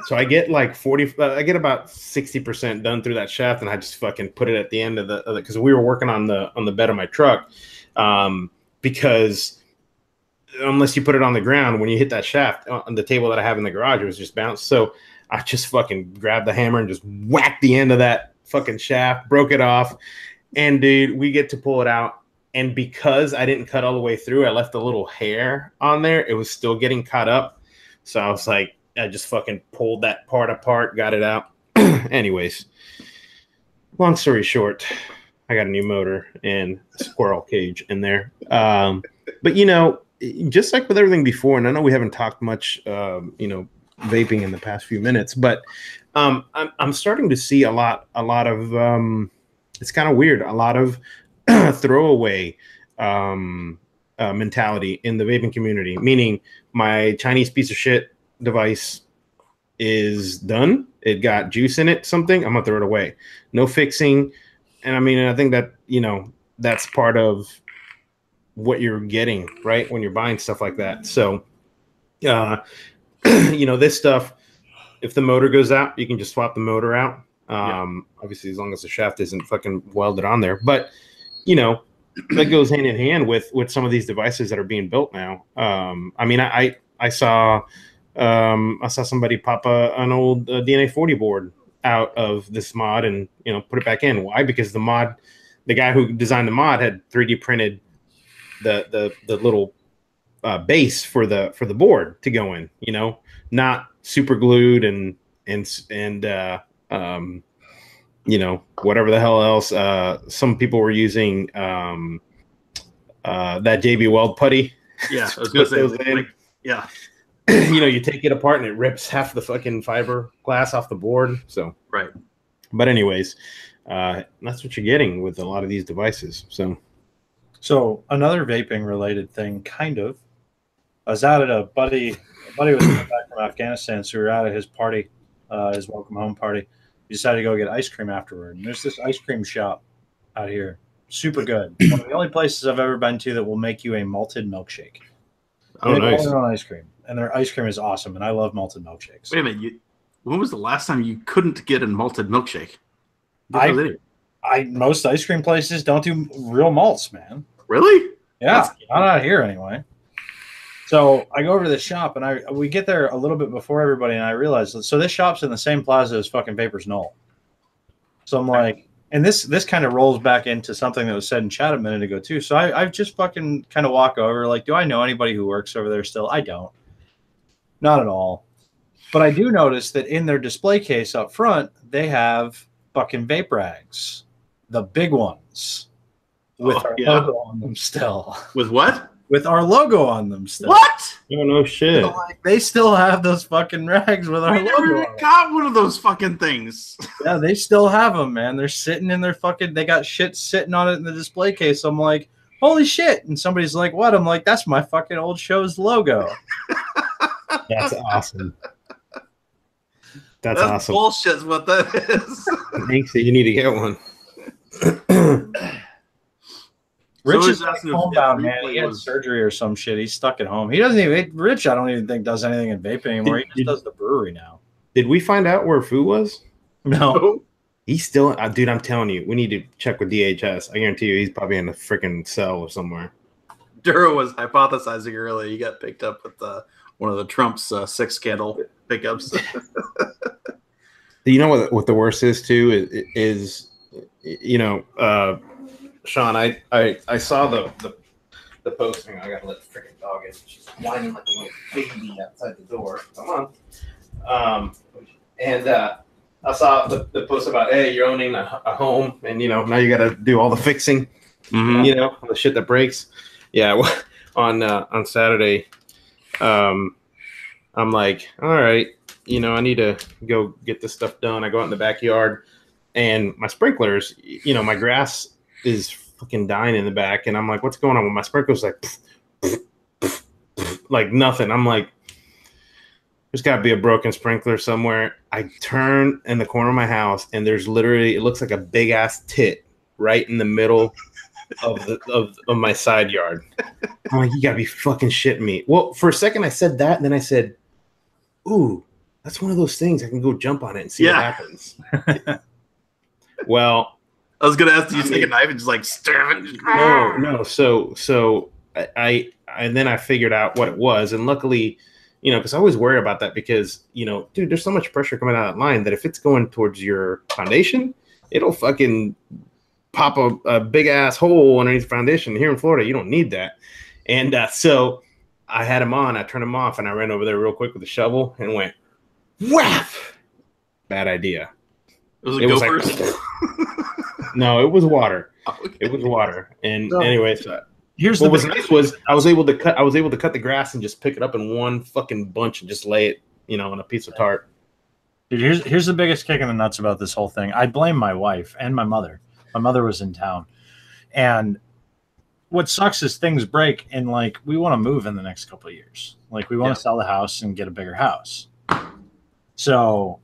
So I get like I get about 60% done through that shaft, and I just fucking put it at the end of the because we were working on the bed of my truck, because unless you put it on the ground, when you hit that shaft on the table that I have in the garage, it was just bounced. So I just fucking grabbed the hammer and just whacked the end of that fucking shaft, broke it off, and dude, we get to pull it out. And because I didn't cut all the way through, I left a little hair on there. It was still getting caught up. So I was like, I just fucking pulled that part apart, got it out. Anyways, long story short, I got a new motor and a squirrel cage in there. But, you know, just like with everything before, and I know we haven't talked much, you know, vaping in the past few minutes, but I'm starting to see a lot of, it's kind of weird, a lot of throwaway mentality in the vaping community, meaning my Chinese piece of shit device is done. It got juice in it, something, I'm gonna throw it away. No fixing. And I mean, I think that, you know, that's part of what you're getting, right, when you're buying stuff like that. So, you know, this stuff, if the motor goes out, you can just swap the motor out. Obviously, as long as the shaft isn't fucking welded on there. But, you know, that goes hand in hand with some of these devices that are being built now. I mean, I saw somebody pop an old DNA 40 board out of this mod and, you know, put it back in. Why? Because the guy who designed the mod had 3D printed the little base for the board to go in, you know, not super glued and you know, whatever the hell else. Some people were using that JB Weld putty. Yeah, I was gonna say, like, yeah. You know, you take it apart and it rips half the fucking fiberglass off the board. So right. But anyways, that's what you're getting with a lot of these devices. So another vaping related thing, kind of. I was out at a buddy was coming back from Afghanistan, so we were out at his party, his welcome home party. We decided to go get ice cream afterward. And there's this ice cream shop out here, super good. One of the only places I've ever been to that will make you a malted milkshake. Oh, nice. They own ice cream, and their ice cream is awesome, and I love malted milkshakes. Wait a minute, when was the last time you couldn't get a malted milkshake? Most ice cream places don't do real malts, man. Really? Yeah, not out here anyway. So I go over to the shop, and we get there a little bit before everybody, and I realize, so this shop's in the same plaza as fucking Vapors Knoll. So I'm like, and this kind of rolls back into something that was said in chat a minute ago too. So I just fucking kind of walk over, like, do I know anybody who works over there still? I don't. Not at all. But I do notice that in their display case up front, they have fucking vape rags, the big ones, with our logo on them still. With what? With our logo on them still. What? Oh, no shit. So, like, they still have those fucking rags with our I logo never on it. got one of those fucking things. Yeah, they still have them, man. They're sitting in their fucking, they got shit sitting on it in the display case. I'm like, holy shit. And somebody's like, what? I'm like, that's my fucking old show's logo. That's awesome. That's awesome. Bullshit is what that is. Thanks. You need to get one. Rich So is like homebound, man. He had surgery or some shit. He's stuck at home. He doesn't even, Rich, I don't even think does anything in vaping anymore. He just does the brewery now. Did we find out where Fu was? No. He's still, dude, I'm telling you, we need to check with DHS. I guarantee you he's probably in a freaking cell or somewhere. Duro was hypothesizing earlier. You got picked up with one of the Trump's 6 scandal pickups. You know what the worst is too is you know, Sean, I saw the posting. I gotta let the freaking dog in. She's whining like a little baby outside the door. Come on. And I saw the post about, hey, you're owning a home, and you know now you got to do all the fixing. Mm-hmm. You know, the shit that breaks. Yeah, on Saturday, I'm like, all right, you know, I need to go get this stuff done. I go out in the backyard, and my sprinklers, you know, my grass is fucking dying in the back, and I'm like, what's going on with my sprinklers? Like nothing. I'm like, there's got to be a broken sprinkler somewhere. I turn in the corner of my house, and there's literally, it looks like a big ass tit right in the middle of my side yard. I'm like, you gotta be fucking shitting me. Well, for a second I said that, and then I said, ooh, that's one of those things I can go jump on it and see what happens. Well, I was gonna ask, do you take a knife and just like stab it? No. So I then I figured out what it was, and luckily, you know, because I always worry about that because, you know, dude, there's so much pressure coming out of that line that if it's going towards your foundation, it'll fucking pop a big ass hole underneath the foundation. Here in Florida, you don't need that. And so I had him on, I turned him off, and I ran over there real quick with a shovel and went, whap! Bad idea. Was it was first? Like, no, it was water. Okay. It was water. And So, anyways, here's what the was nice was I was able to cut the grass and just pick it up in one fucking bunch and just lay it, you know, on a piece of tarp. Dude, here's the biggest kick in the nuts about this whole thing. I blame my wife and my mother. My mother was in town, and what sucks is things break, and like we want to move in the next couple of years. Like we want to sell the house and get a bigger house. So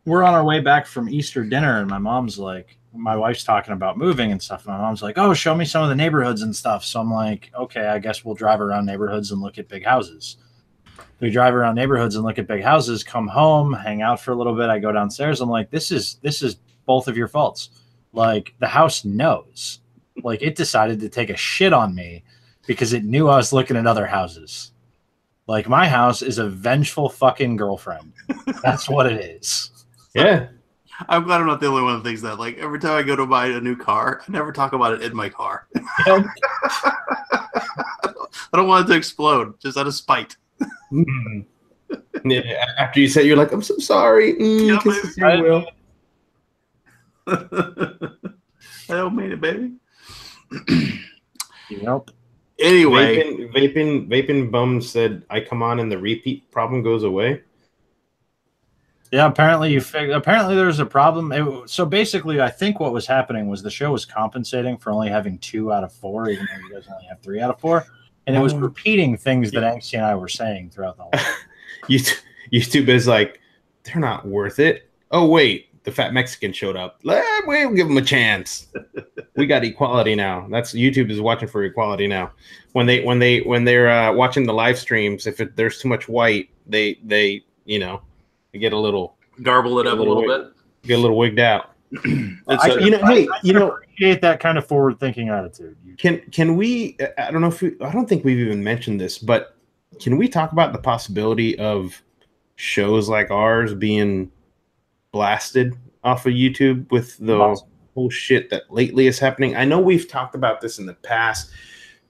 we're on our way back from Easter dinner, and my mom's like, my wife's talking about moving and stuff. And my mom's like, oh, show me some of the neighborhoods and stuff. So I'm like, okay, I guess we'll drive around neighborhoods and look at big houses. We drive around neighborhoods and look at big houses, come home, hang out for a little bit. I go downstairs. I'm like, this is both of your faults. Like the house knows, like it decided to take a shit on me because it knew I was looking at other houses. Like my house is a vengeful fucking girlfriend. That's what it is. Yeah. I'm glad I'm not the only one that thinks that. Like every time I go to buy a new car, I never talk about it in my car. Yep. I don't want it to explode, just out of spite. Yeah, after you say, you're like, I'm so sorry. Yeah, Kisses your will. I don't mean it, baby. Yep. Anyway, Vaping bum said, I come on and the repeat problem goes away. Yeah, apparently apparently there was a problem. So basically, I think what was happening was the show was compensating for only having 2 out of 4, even though you guys only have 3 out of 4, and it was repeating things that Angsty and I were saying throughout the whole. YouTube is like, they're not worth it. Oh wait, the fat Mexican showed up. We'll give him a chance. We got equality now. That's YouTube is watching for equality now. When they're watching the live streams, if there's too much white, they get a little garble it up a little bit, get a little wigged out. I appreciate that kind of forward thinking attitude. Can we? I don't know if I don't think we've even mentioned this, but can we talk about the possibility of shows like ours being blasted off of YouTube with the whole shit that lately is happening? I know we've talked about this in the past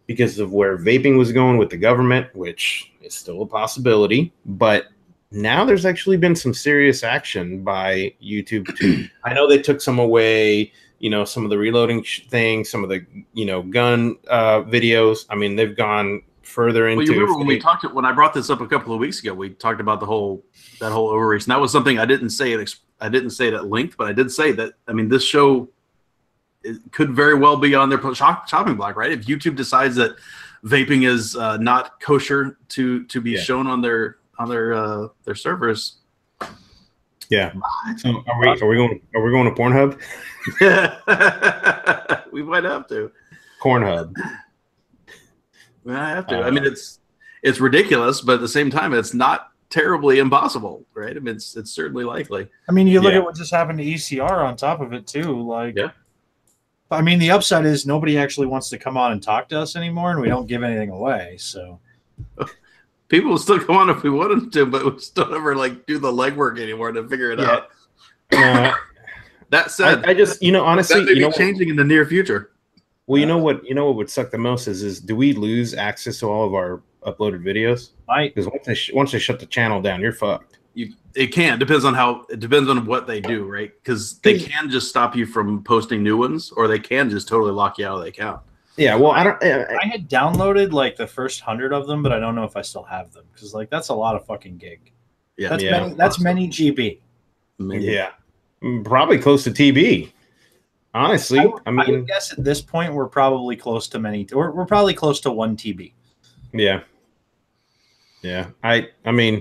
because of where vaping was going with the government, which is still a possibility, but now there's actually been some serious action by YouTube too. I know they took some away, some of the reloading things, some of the, gun videos. I mean, they've gone further into. Well, you remember when I brought this up a couple of weeks ago, we talked about that whole overreach, and that was something I didn't say it at length, but I did say that. I mean, this show could very well be on their chopping block, right? If YouTube decides that vaping is not kosher to be shown on their servers. Yeah. So are we going to Pornhub? We might have to. Pornhub. I have to. I mean, it's ridiculous, but at the same time, it's not terribly impossible, right? I mean, it's certainly likely. I mean, you look at what just happened to ECR on top of it too. Like, I mean, the upside is nobody actually wants to come on and talk to us anymore, and we don't give anything away. So people will still come on if we wanted to, but we still never do the legwork anymore to figure it out. That said, I just honestly, that may be changing in the near future. Well, you know what would suck the most is do we lose access to all of our uploaded videos? Because once they shut the channel down, you're fucked. It can. It depends on what they do, right? Because they can just stop you from posting new ones, or they can just totally lock you out of the account. Yeah, well, I had downloaded the first 100 of them, but I don't know if I still have them because that's a lot of fucking gig. Yeah, that's many GB. Yeah, probably close to TB. Honestly, I would guess at this point we're probably close to we're probably close to 1 TB. Yeah. Yeah. I mean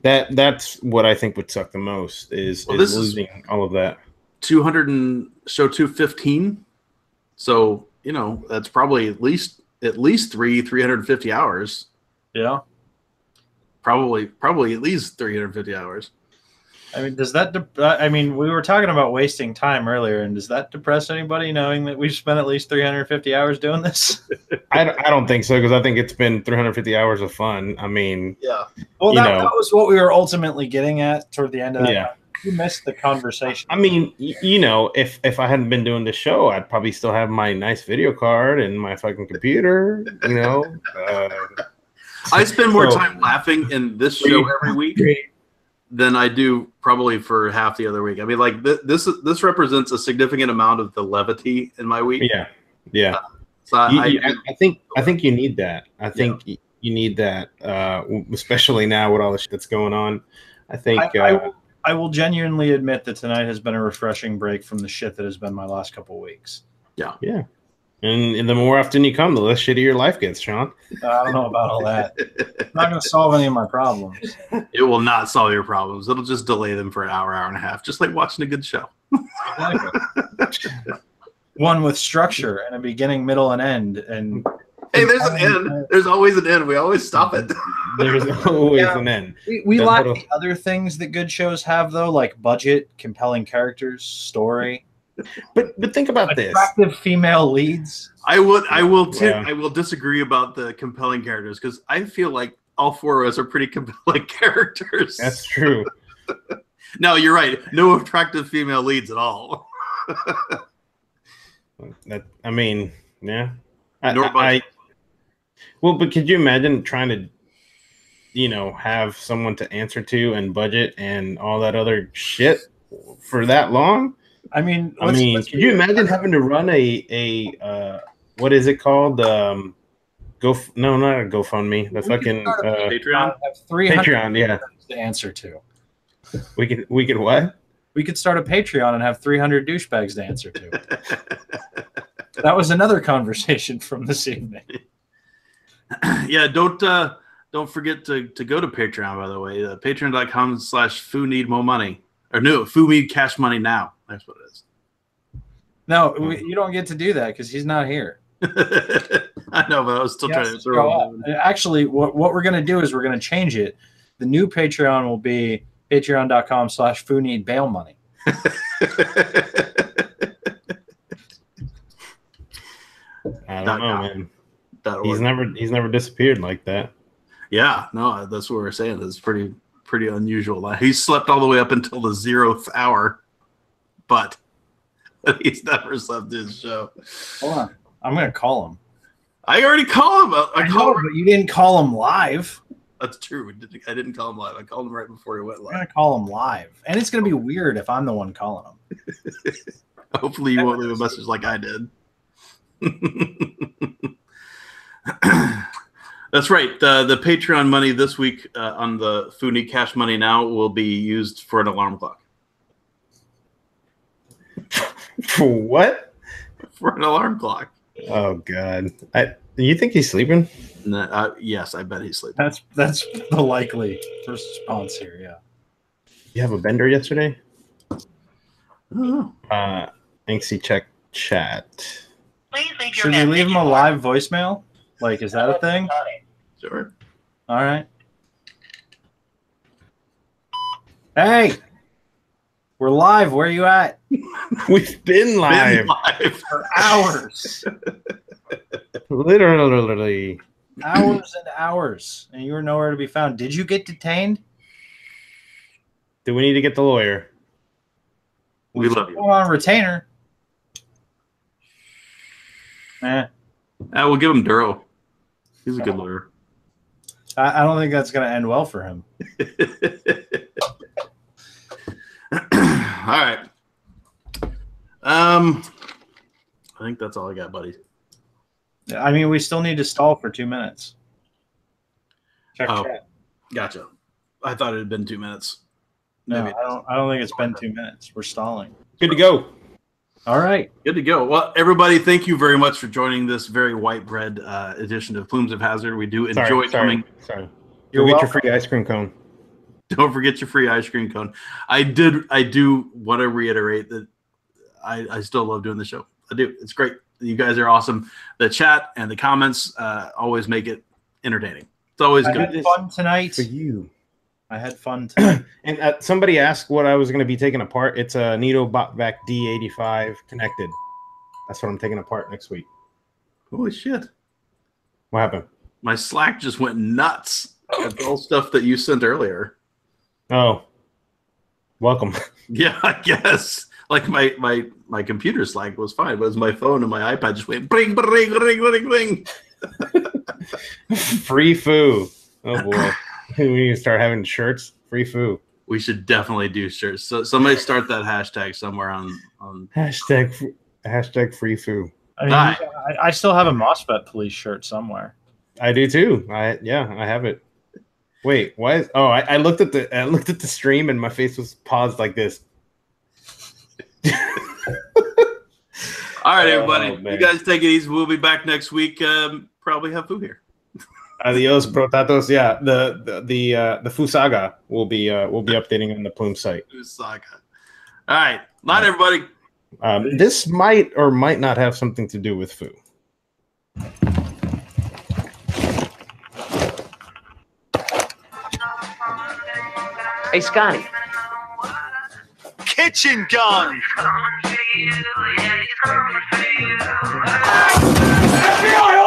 that's what I think would suck the most is losing all of that. 215. So, that's probably at least 350 hours. Yeah. Probably at least 350 hours. I mean, does that? We were talking about wasting time earlier, and does that depress anybody knowing that we've spent at least 350 hours doing this? I don't think so, because I think it's been 350 hours of fun. I mean, yeah. Well, that was what we were ultimately getting at toward the end of that. Yeah. You missed the conversation. I mean, if I hadn't been doing the show, I'd probably still have my nice video card and my fucking computer. I spend more time laughing in this show every week than I do probably for half the other week. I mean, this represents a significant amount of the levity in my week. Yeah. So I think you need that. I think you need that, especially now with all the shit that's going on. I think I will genuinely admit that tonight has been a refreshing break from the shit that has been my last couple of weeks. Yeah. And the more often you come, the less shitty your life gets, Sean. I don't know about all that. It's not going to solve any of my problems. It will not solve your problems. It'll just delay them for an hour and a half, just like watching a good show. One with structure and a beginning, middle, and end. And hey, there's an end. There's always an end. We always stop it. There's always an end. We lack the other things that good shows have, though, like budget, compelling characters, story. But think about this: attractive female leads. I will disagree about the compelling characters because I feel like all 4 of us are pretty compelling characters. That's true. No, you're right. No attractive female leads at all. I mean, yeah. Well, but could you imagine trying to, have someone to answer to and budget and all that other shit for that long? I mean, could you imagine having to run a what is it called? Not a GoFundMe. The fucking Patreon. Have 300 Patreon, yeah. To answer to. We could what? We could start a Patreon and have 300 douchebags to answer to. That was another conversation from this evening. Yeah, don't forget to go to Patreon, by the way. Patreon.com/Foo Need More Money. Or no, Foo Need Cash Money Now. That's what it is. No, you don't get to do that because he's not here. I know, but I was still trying to throw him. Actually, what we're going to do is we're going to change it. The new Patreon will be patreon.com/Foo Need Bail Money. I don't know, man. He's never disappeared like that. Yeah, no, that's what we're saying. That's pretty unusual. He slept all the way up until the 0th hour, but he's never slept his show. Hold on, I'm gonna call him. I already called him. I know, but you didn't call him live. That's true. I didn't call him live. I called him right before he went live. I'm gonna call him live, and it's gonna be weird if I'm the one calling him. Hopefully, you won't leave a message like I did. That's right. The Patreon money this week on the Foo Need Cash Money Now will be used for an alarm clock. For what? For an alarm clock. Oh God! You think he's sleeping? No, yes, I bet he's sleeping. That's the likely first response here. Yeah. You have a bender yesterday? Oh. Anxie check chat. Should we leave him a live voicemail? Like, is that a thing? Sure. All right. Hey, we're live. Where are you at? We've been live For hours. Literally. Hours and hours. And you were nowhere to be found. Did you get detained? Do we need to get the lawyer? We love you. On retainer. We'll give him Duro. He's a good lawyer. I don't think that's going to end well for him. All right. I think that's all I got, buddy. I mean, we still need to stall for 2 minutes. Check chat. Gotcha. I thought it had been 2 minutes. No, I don't think it's been 2 minutes. We're stalling. Good to go. All right. Good to go. Well, everybody, thank you very much for joining this very white bread edition of Plumes of Hazard. We do enjoy coming. Sorry. You'll get your free ice cream cone. Don't forget your free ice cream cone. I do want to reiterate that I still love doing the show. I do. It's great. You guys are awesome. The chat and the comments always make it entertaining. It's always good. I had fun tonight. For you. I had fun tonight. And somebody asked what I was going to be taking apart. It's a Nito Botvac D85 connected. That's what I'm taking apart next week. Holy shit. What happened? My Slack just went nuts. That's all stuff that you sent earlier. Oh. Welcome. Yeah, I guess. Like my computer Slack was fine, but it was my phone and my iPad just went bring, bring, bring, bring, bring. Free foo. Oh boy. We need to start having shirts. Free foo. We should definitely do shirts. So somebody start that hashtag somewhere on hashtag free foo. I mean, I still have a MOSFET police shirt somewhere. I do too. I have it. Wait, why is I looked at the stream and my face was paused like this. All right, everybody. You guys take it easy. We'll be back next week. Probably have Foo here. Adios, protatos. Yeah, the Foo Saga will be updating on the Plume site. Foo Saga. All right, night, everybody. This might or might not have something to do with Foo. Hey, Scotty. Kitchen gun. FBI